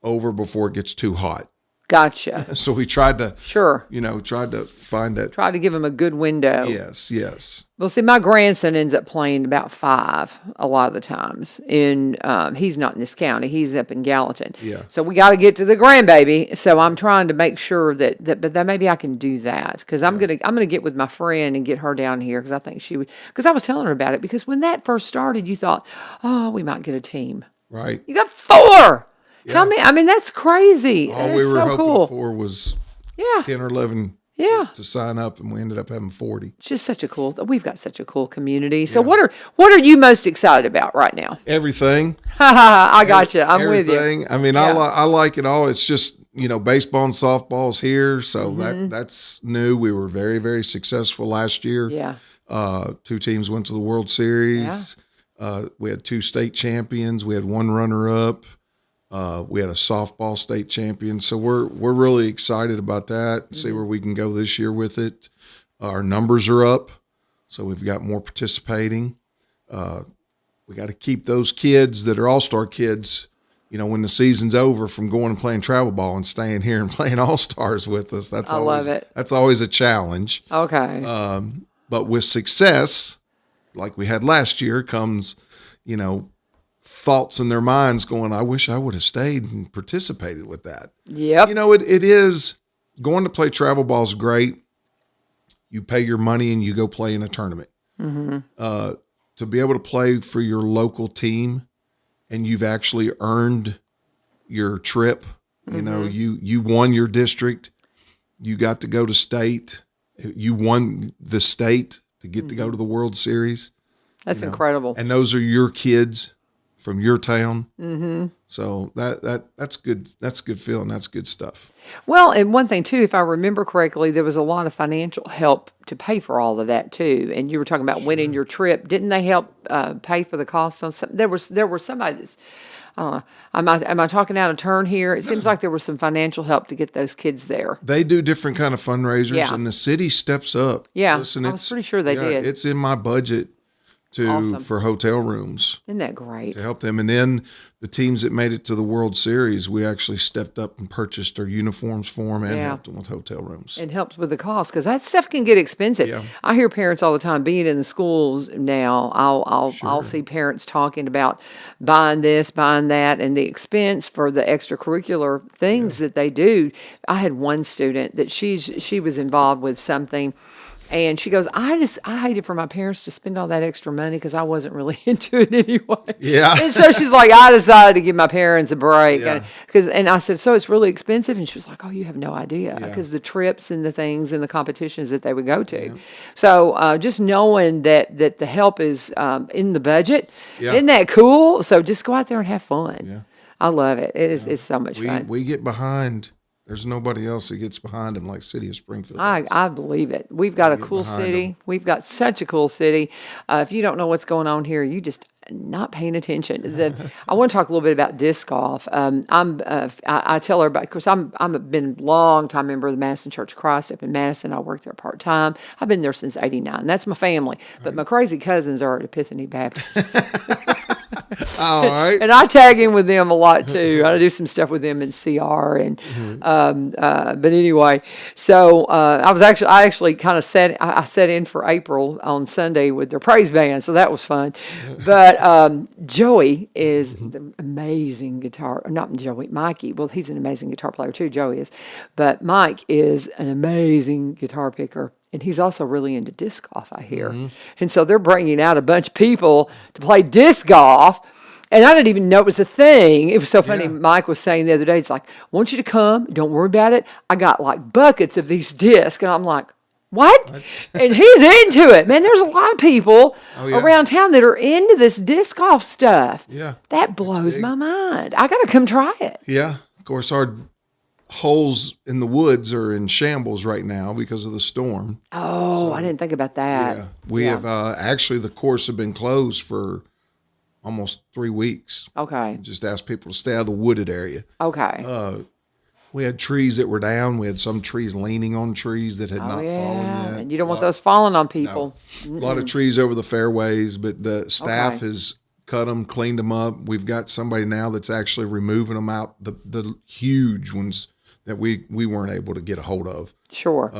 over before it gets too hot. Gotcha. So we tried to, Sure. tried to find that. Try to give them a good window. Yes. Well, see, my grandson ends up playing about 5 a lot of the times. He's not in this county; he's up in Gallatin. Yeah. So we got to get to the grandbaby. So I'm trying to make sure that maybe I can do that because I'm gonna get with my friend and get her down here because I think she would. Because I was telling her about it because when that first started, you thought, oh, we might get a team. Right. You got 4. Yeah. How many? I mean, that's crazy. All That we is were so hoping cool. for was 10 or 11 to sign up, and we ended up having 40. It's just we've got such a cool community. So what are you most excited about right now? Everything. I got you. I'm with you. Everything. I mean, I like it all. It's just, baseball and softball's here. So that's new. We were very, very successful last year. Yeah. 2 teams went to the World Series. We had 2 state champions. We had 1 runner-up. We had a softball state champion. So we're really excited about that. See where we can go this year with it. Our numbers are up, so we've got more participating. We got to keep those kids that are all-star kids, when the season's over, from going and playing travel ball and staying here and playing all-stars with us. I love it. That's always a challenge. Okay. But with success, like we had last year, comes, thoughts in their minds going, I wish I would have stayed and participated with that. Yep. It is going to play travel ball is great. You pay your money and you go play in a tournament. To be able to play for your local team and you've actually earned your trip, you won your district, you got to go to state, you won the state to get to go to the World Series. That's incredible. And those are your kids from your town. So that's good. That's a good feeling. That's good stuff. Well, and one thing too, if I remember correctly, there was a lot of financial help to pay for all of that too. And you were talking about winning your trip. Didn't they help pay for the cost on some? There was somebody that's. Am I talking out of turn here? It seems like there was some financial help to get those kids there. They do different kind of fundraisers, and the city steps up. Yeah, listen, I was pretty sure they did. It's in my budget for hotel rooms. Isn't that great? To help them. And then the teams that made it to the World Series, we actually stepped up and purchased their uniforms for them and helped them with hotel rooms. It helps with the cost because that stuff can get expensive. Yeah. I hear parents all the time being in the schools now. I'll see parents talking about buying this, buying that, and the expense for the extracurricular things that they do. I had one student that she was involved with something. And she goes, I hated for my parents to spend all that extra money because I wasn't really into it anyway. Yeah. And so she's like, I decided to give my parents a break. Yeah. And I said, so it's really expensive? And she was like, oh, you have no idea. Because the trips and the things and the competitions that they would go to. Yeah. So just knowing that the help is in the budget, isn't that cool? So just go out there and have fun. Yeah. I love it. It's so much fun. We get behind. There's nobody else that gets behind them like City of Springfield. I believe it. We've got a cool city. Them. We've got such a cool city. If you don't know what's going on here, you just not paying attention. I want to talk a little bit about disc golf. I tell everybody, of course, I've been a long time member of the Madison Church of Christ up in Madison. I work there part time. I've been there since '89. That's my family. But my crazy cousins are at Epiphany Baptist. All right. And I tag in with them a lot too. I do some stuff with them in CR and but anyway, so I actually kind of set in for April on Sunday with their praise band, so that was fun. But Joey is the amazing guitar. Not Joey, Mikey. Well, he's an amazing guitar player too. Joey is, but Mike is an amazing guitar picker. And he's also really into disc golf, I hear. And so they're bringing out a bunch of people to play disc golf. And I didn't even know it was a thing. It was so funny. Yeah. Mike was saying the other day, it's like, I want you to come. Don't worry about it. I got like buckets of these discs. And I'm like, what? And he's into it. Man, there's a lot of people around town that are into this disc golf stuff. Yeah. That blows my mind. I got to come try it. Yeah. Of course, holes in the woods are in shambles right now because of the storm. Oh, I didn't think about that. Yeah, we have actually the course have been closed for almost 3 weeks. Okay. Just asked people to stay out of the wooded area. Okay. We had trees that were down. We had some trees leaning on trees that had not fallen yet. And you don't want those falling on people. No. A lot of trees over the fairways, but the staff has cut them, cleaned them up. We've got somebody now that's actually removing them out, the huge ones that we weren't able to get a hold of. Sure.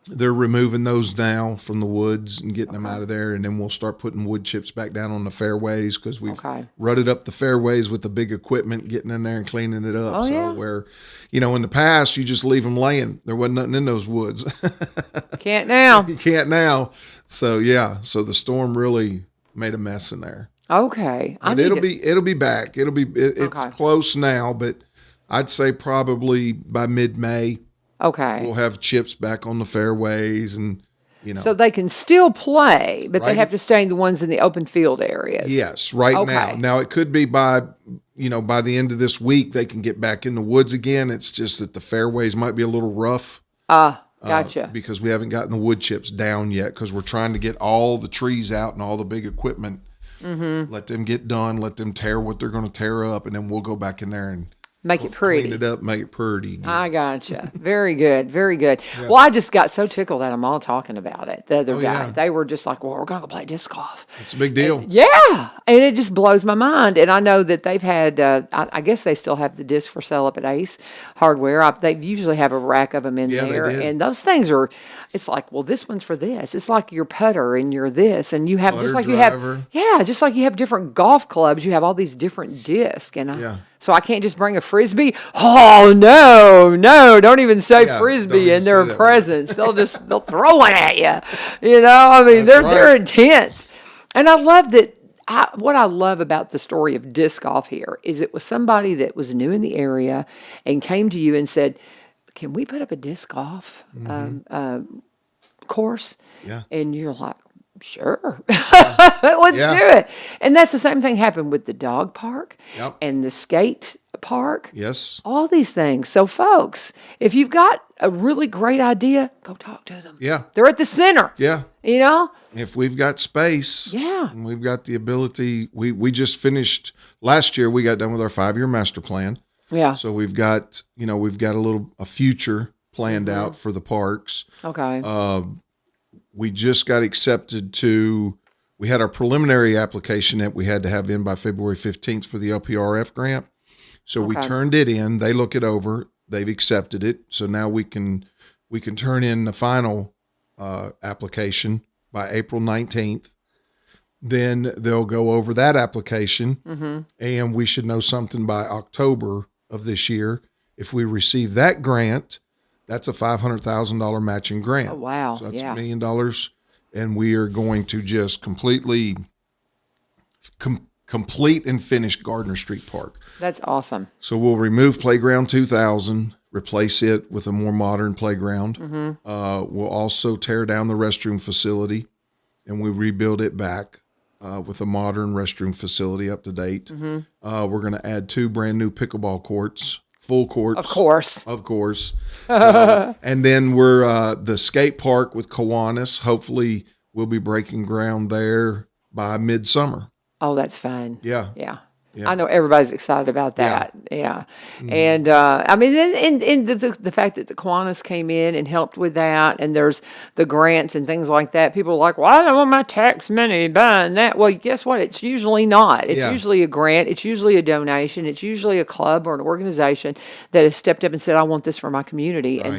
They're removing those now from the woods and getting them out of there, and then we'll start putting wood chips back down on the fairways because we've rutted up the fairways with the big equipment, getting in there and cleaning it up. Where, in the past, you just leave them laying. There wasn't nothing in those woods. Can't now. You can't now. So the storm really made a mess in there. Okay. But it'll be back. It's close now, but I'd say probably by mid-May. Okay. We'll have chips back on the fairways and, So they can still play, but they have to stay in the ones in the open field areas. Yes, now. Now, it could be by the end of this week, they can get back in the woods again. It's just that the fairways might be a little rough. Gotcha. Because we haven't gotten the wood chips down yet because we're trying to get all the trees out and all the big equipment. Mm-hmm. Let them get done. Let them tear what they're going to tear up, and then we'll go back in there and make it pretty. Clean it up, make it pretty. I gotcha. Very good. Very good. Yeah. Well, I just got so tickled at them all talking about it. The other guy, they were just like, well, we're going to go play disc golf. It's a big deal. And it just blows my mind. And I know that they've had, I guess they still have the disc for sale up at Ace Hardware. They usually have a rack of them in there. And those things are, it's like, well, this one's for this. It's like your putter and your this. And you have, putter just like driver. just like you have different golf clubs, you have all these different discs. And so I can't just bring a Frisbee. Oh, no, don't even say Frisbee in their presence. They'll throw one at you. I mean, they're intense. And I love that. What I love about the story of disc golf here is it was somebody that was new in the area and came to you and said, can we put up a disc golf course? Yeah. And you're like, sure, let's do it. And that's the same thing happened with the dog park and the skate park. Yes. All these things. So, folks, if you've got a really great idea, go talk to them. Yeah. They're at the center. Yeah. If we've got space. And we've got the ability. We just finished last year. We got done with our 5-year master plan. Yeah. So we've got a future planned out for the parks. Okay. We just got accepted we had our preliminary application that we had to have in by February 15th for the LPRF grant. So we turned it in. They look it over. They've accepted it. So now we can turn in the final application by April 19th. Then they'll go over that application, and we should know something by October of this year. If we receive that grant, that's a $500,000 matching grant. Oh, wow. So that's $1 million. And we are going to just completely complete and finish Gardner Street Park. That's awesome. So we'll remove Playground 2000, replace it with a more modern playground. We'll also tear down the restroom facility, and we rebuild it back with a modern restroom facility up to date. We're going to add 2 brand new pickleball courts. Full courts. Of course. So, and then we're the skate park with Kiwanis. Hopefully we'll be breaking ground there by midsummer. Oh, that's fun. Yeah. Yeah. I know everybody's excited about that. Yeah. And, I mean, and the fact that the Kiwanis came in and helped with that, and there's the grants and things like that. People are like, well, I don't want my tax money buying that. Well, guess what? It's usually not. It's usually a grant. It's usually a donation. It's usually a club or an organization that has stepped up and said, I want this for my community. Right. And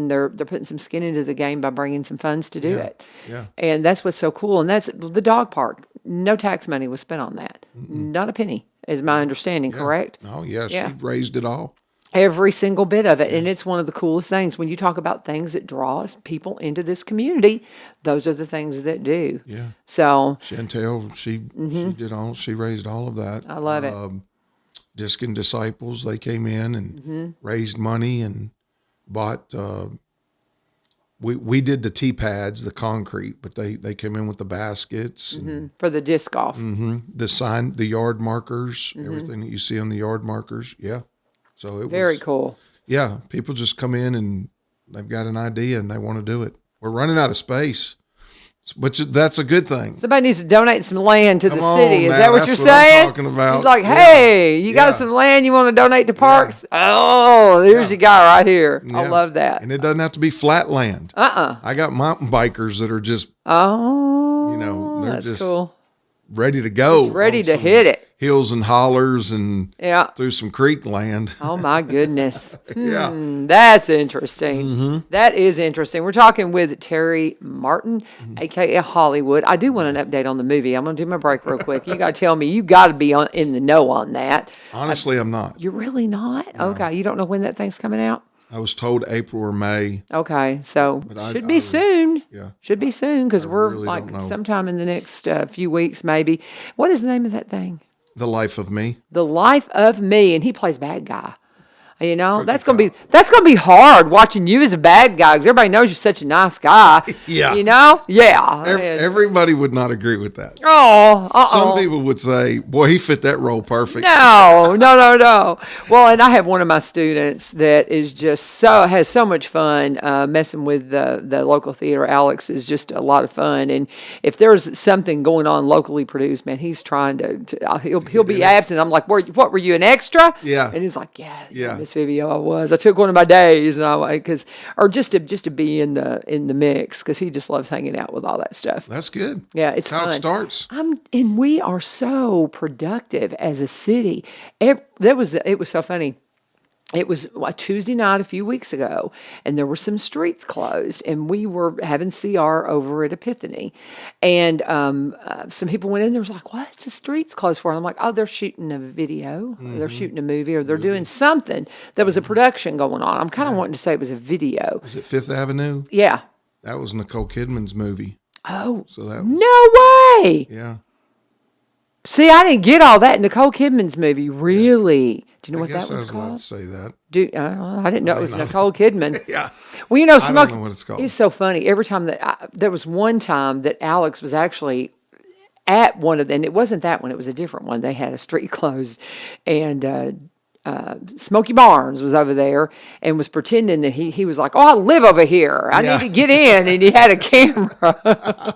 they're putting some skin into the game by bringing some funds to do it. Yeah. And that's what's so cool. And that's the dog park. No tax money was spent on that. Not a penny. Is my understanding correct? Oh, yes. She raised it all. Every single bit of it. And it's one of the coolest things. When you talk about things that draw people into this community, those are the things that do. Yeah. So Chantel, she did she raised all of that. I love it. Disc and Disciples, they came in and raised money and bought we did the T-pads, the concrete, but they came in with the baskets. And, for the disc golf. the sign, the yard markers, everything that you see on the yard markers. Yeah. So it Very was cool. Yeah, people just come in and they've got an idea and they want to do it. We're running out of space, which that's a good thing. Somebody needs to donate some land to the city. Is now, that what that's you're saying? I'm talking about. He's like, hey, you got some land you want to donate to parks? Oh, there's your guy right here. Yeah. I love that. And it doesn't have to be flat land. I got mountain bikers that are just, they're that's just cool. ready to go. Just ready to hit it. Hills and hollers and through some creek land. Oh my goodness. Yeah. That's interesting. Mm-hmm. That is interesting. We're talking with Terry Martin, aka Hollywood. I do want an update on the movie. I'm going to do my break real quick. You got to tell me. You got to be in the know on that. Honestly, I'm not. You're really not? No. Okay. You don't know when that thing's coming out? I was told April or May. Okay, so should be soon. Yeah. Should be soon because we're really like don't know. sometime in the next few weeks maybe. What is the name of that thing? The Life of Me. The Life of Me, and he plays bad guy. You know, that's gonna be hard watching you as a bad guy because everybody knows you're such a nice guy. Yeah. You know? Yeah. Everybody would not agree with that. Oh, Some people would say, boy, he fit that role perfect. No. Well, and I have one of my students that is just has so much fun messing with the local theater. Alex is just a lot of fun, and if there's something going on locally produced, man, he's trying to he'll be absent. I'm like, what were you, an extra? Yeah. And he's like, yeah. This video I took one of my days, and just to be in the mix because he just loves hanging out with all that stuff. That's good. Yeah, it's That's how fun. it starts. And we are so productive as a city. It was so funny. It was a Tuesday night a few weeks ago, and there were some streets closed, and we were having CR over at Epiphany, and some people went in there was like, what's the streets closed for? And I'm like, oh, they're shooting a video, or they're shooting a movie, or they're doing something. There was a production going on. I'm kind of wanting to say it was a video. Was it Fifth Avenue? Yeah. That was Nicole Kidman's movie. Oh, so that no way. Yeah. See, I didn't get all that in Nicole Kidman's movie. Really? Do you know what that was called? I guess I was allowed to say that. I didn't know it was Nicole Kidman. Yeah. Well, I don't know what it's called. It's so funny. Every time there was one time that Alex was actually at one of them. And it wasn't that one. It was a different one. They had a street closed, and Smokey Barnes was over there and was pretending that he was like, oh, I live over here. I need to get in. And he had a camera.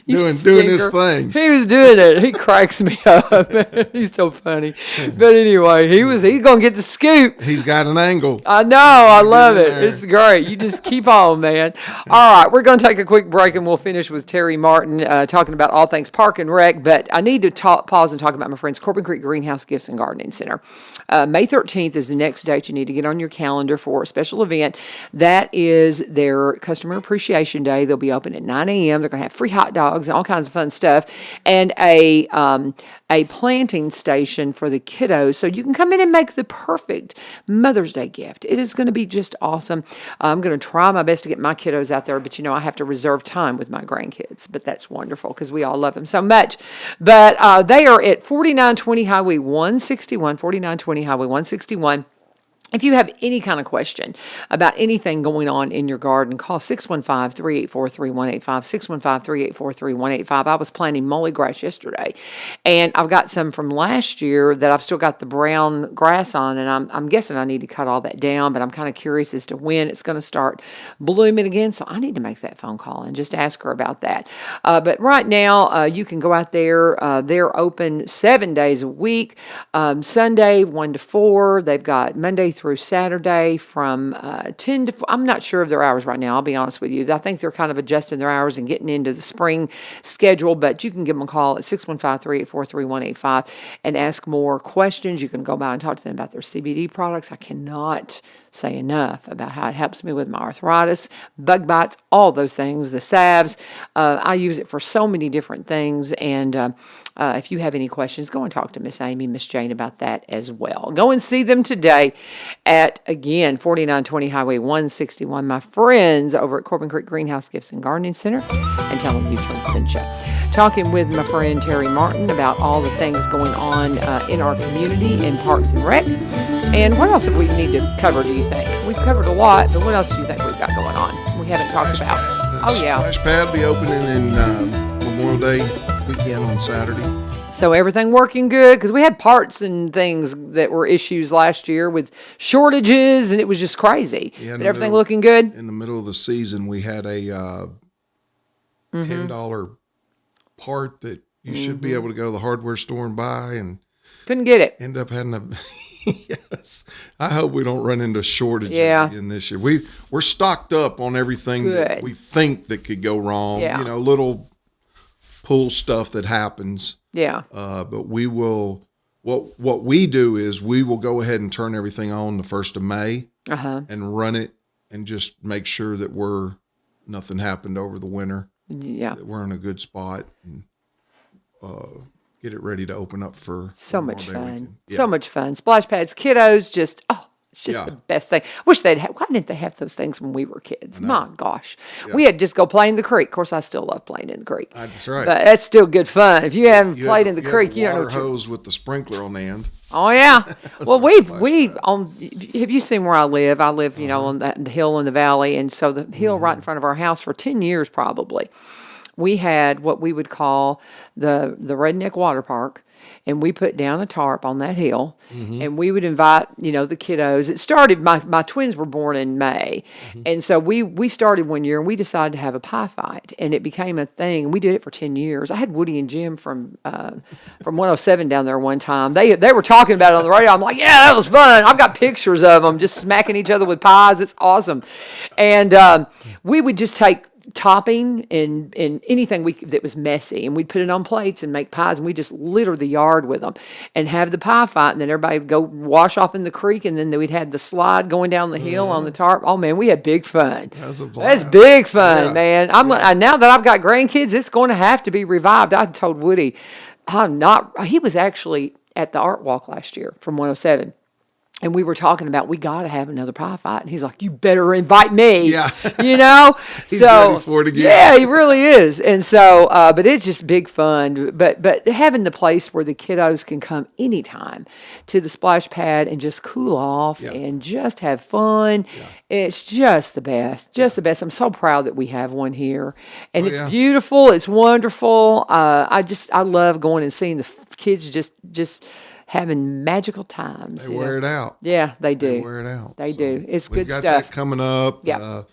doing this thing. He was doing it. He cracks me up. He's so funny. But anyway, he's going to get the scoop. He's got an angle. I know. I love it. It's great. You just keep on, man. All right. We're going to take a quick break and we'll finish with Terry Martin talking about all things Park and Rec. But I need to pause and talk about my friends, Corbin Creek Greenhouse Gifts and Gardening Center. May 13th is the next date you need to get on your calendar for a special event. That is their Customer Appreciation Day. They'll be open at 9 a.m. They're going to have free hot dogs and all kinds of fun stuff, and a planting station for the kiddos, so you can come in and make the perfect Mother's Day gift. It is going to be just awesome. I'm going to try my best to get my kiddos out there, but I have to reserve time with my grandkids, but that's wonderful because we all love them so much. But they are at 4920 Highway 161, 4920 Highway 161. If you have any kind of question about anything going on in your garden, call 615-384-3185, 615-384-3185. I was planting mully grass yesterday, and I've got some from last year that I've still got the brown grass on, and I'm guessing I need to cut all that down, but I'm kind of curious as to when it's going to start blooming again, so I need to make that phone call and just ask her about that. But right now, you can go out there. They're open 7 days a week, Sunday 1 to 4. They've got Monday through Saturday from 10 to 4. I'm not sure of their hours right now, I'll be honest with you. I think they're kind of adjusting their hours and getting into the spring schedule, but you can give them a call at 615-384-3185 and ask more questions. You can go by and talk to them about their CBD products. I cannot say enough about how it helps me with my arthritis, bug bites, all those things, the salves. I use it for so many different things, and if you have any questions, go and talk to Miss Amy, Miss Jane about that as well. Go and see them today at, again, 4920 Highway 161, my friends over at Corbin Creek Greenhouse Gifts and Gardening Center, and tell them U-Turn sent you. Talking with my friend Terry Martin about all the things going on in our community in Parks and Rec. And what else do we need to cover, do you think? We've covered a lot, but what else do you think we've got going on we haven't talked about? Oh, yeah. Splash Pad will be opening in Memorial Day weekend on Saturday. So everything working good because we had parts and things that were issues last year with shortages, and it was just crazy. Yeah, but everything looking good. In the middle of the season, we had a $10 part that you should be able to go to the hardware store and buy, and couldn't get it. End up having a yes. I hope we don't run into shortages again this year. We're stocked up on everything that we think that could go wrong. Yeah. Little pull stuff that happens. Yeah. But we will. What we do is we will go ahead and turn everything on the 1st of May and run it and just make sure that nothing happened over the winter. Yeah. That we're in a good spot and get it ready to open up for so much fun. Yeah. So much fun. Splash pads, kiddos, it's just the best thing. Wish they'd have. Why didn't they have those things when we were kids? My gosh, we had to just go play in the creek. Of course, I still love playing in the creek. That's right. But that's still good fun. If you haven't played in the creek, you don't know. Water hose with the sprinkler on the end. Oh yeah. Well, have you seen where I live? I live, on the hill in the valley, and so the hill right in front of our house for 10 years probably. We had what we would call the redneck water park, and we put down a tarp on that hill, and we would invite, the kiddos. It started, my twins were born in May, and so we started one year, and we decided to have a pie fight, and it became a thing. We did it for 10 years. I had Woody and Jim from 107 down there one time. They were talking about it on the radio. I'm like, yeah, that was fun. I've got pictures of them just smacking each other with pies. It's awesome. And we would just take topping and anything that was messy, and we'd put it on plates and make pies, and we just litter the yard with them and have the pie fight, and then everybody would go wash off in the creek, and then we'd had the slide going down the hill on the tarp. Oh man, we had big fun. That's big fun, man. Now that I've got grandkids, it's going to have to be revived. I told Woody, he was actually at the art walk last year from 107. And we were talking about, we got to have another pie fight. And he's like, you better invite me. Yeah. He's ready for it again. Yeah, he really is. And so, but it's just big fun. But having the place where the kiddos can come anytime to the splash pad and just cool off and just have fun. Yeah. It's just the best. Just the best. I'm so proud that we have one here. And it's beautiful. It's wonderful. I love going and seeing the kids just having magical times. They wear it out. Yeah, they do. They wear it out. They do. It's good stuff. We've got that coming up. Yeah. Of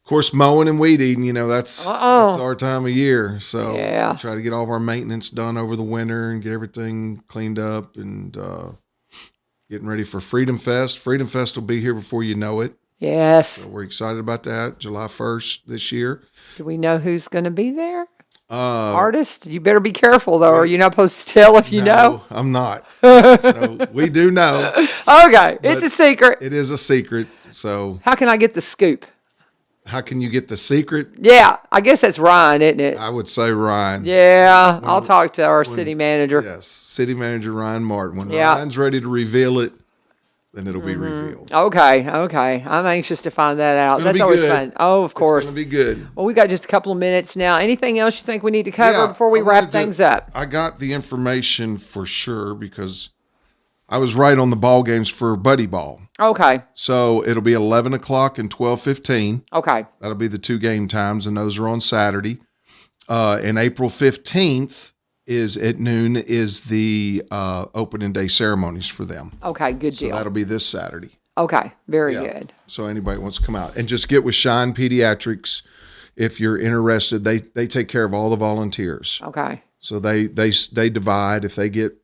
course, mowing and weed eating, that's our time of year. So we try to get all of our maintenance done over the winter and get everything cleaned up and getting ready for Freedom Fest. Freedom Fest will be here before you know it. Yes. So we're excited about that. July 1st this year. Do we know who's going to be there? Artist? You better be careful, though, or you're not supposed to tell if you know. I'm not. So we do know. Okay. It's a secret. It is a secret. So how can I get the scoop? How can you get the secret? Yeah. I guess that's Ryan, isn't it? I would say Ryan. Yeah. I'll talk to our city manager. Yes. City manager Ryan Martin. When Ryan's ready to reveal it, then it'll be revealed. Okay. I'm anxious to find that out. That's always fun. Oh, of course. It's going to be good. Well, we got just a couple of minutes now. Anything else you think we need to cover before we wrap things up? I got the information for sure because I was right on the ball games for Buddy Ball. Okay. So it'll be 11 o'clock and 12:15. Okay. That'll be the 2 game times, and those are on Saturday. And April 15th is at noon is the opening day ceremonies for them. Okay, good deal. So that'll be this Saturday. Okay, very good. So anybody wants to come out and just get with Shine Pediatrics if you're interested. They take care of all the volunteers. Okay. So they divide. If they get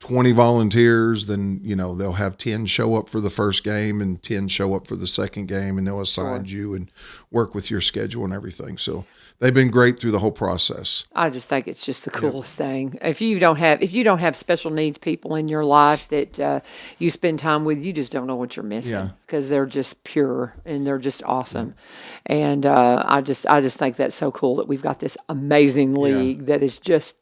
20 volunteers, then they'll have 10 show up for the first game and 10 show up for the second game, and they'll assign you and work with your schedule and everything. So they've been great through the whole process. I just think it's just the coolest thing. If you don't have special needs people in your life that you spend time with, you just don't know what you're missing because they're just pure and they're just awesome. And I just think that's so cool that we've got this amazing league that is just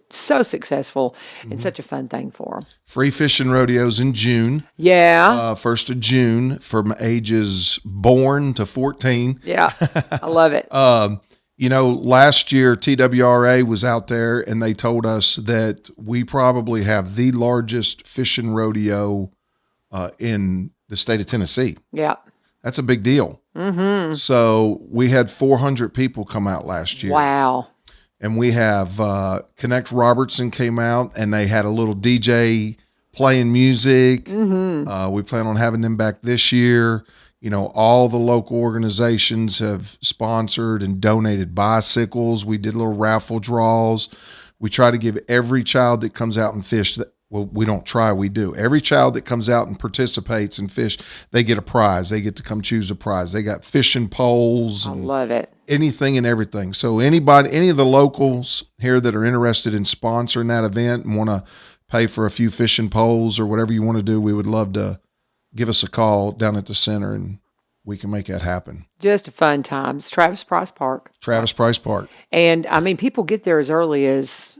so successful and such a fun thing for them. Free fishing rodeos in June. Yeah. 1st of June from ages born to 14. Yeah. I love it. Last year TWRA was out there and they told us that we probably have the largest fishing rodeo in the state of Tennessee. Yeah. That's a big deal. Mm-hmm. So we had 400 people come out last year. Wow. And we have Connect Robertson came out, and they had a little DJ playing music. We plan on having them back this year. You know, all the local organizations have sponsored and donated bicycles. We did little raffle draws. We try to give every child that comes out and fish we don't try, we do. Every child that comes out and participates and fish, they get a prize. They get to come choose a prize. They got fishing poles. I love it. Anything and everything. So any of the locals here that are interested in sponsoring that event and want to pay for a few fishing poles or whatever you want to do, we would love to give us a call down at the center and we can make that happen. Just a fun time. It's Travis Price Park. Travis Price Park. And I mean, people get there as early as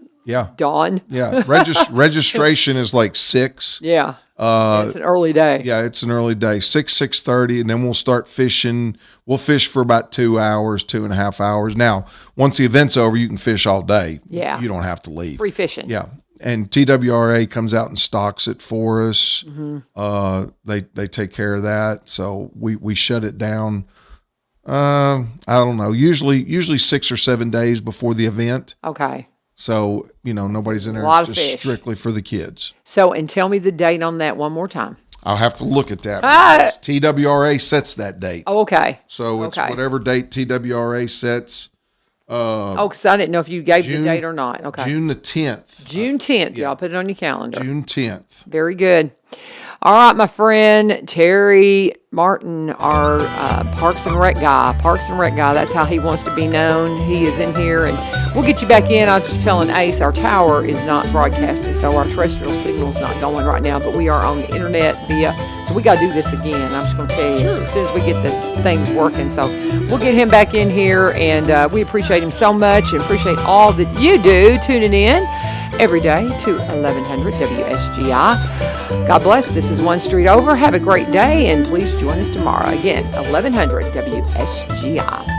dawn. Yeah. Registration is like 6. Yeah. It's an early day. Yeah, it's an early day. 6:30, and then we'll start fishing. We'll fish for about 2 hours, 2.5 hours. Now, once the event's over, you can fish all day. Yeah. You don't have to leave. Free fishing. Yeah. And TWRA comes out and stocks it for us. They take care of that. So we shut it down. I don't know. Usually 6 or 7 days before the event. Okay. So, you know, nobody's in there. It's just strictly for the kids. So, and tell me the date on that one more time. I'll have to look at that because TWRA sets that date. Oh, okay. So it's whatever date TWRA sets. Because I didn't know if you gave the date or not. Okay. June the 10th. June 10th. Y'all put it on your calendar. June 10th. Very good. All right, my friend Terry Martin, our Parks and Rec guy. Parks and Rec guy, that's how he wants to be known. He is in here, and we'll get you back in. I was just telling Ace, our tower is not broadcasting, so our terrestrial signal is not going right now, but we are on the internet so we got to do this again. I'm just going to tell you as soon as we get the things working. So we'll get him back in here, and we appreciate him so much and appreciate all that you do tuning in every day to 1100 WSGI. God bless. This is One Street Over. Have a great day, and please join us tomorrow. Again, 1100 WSGI.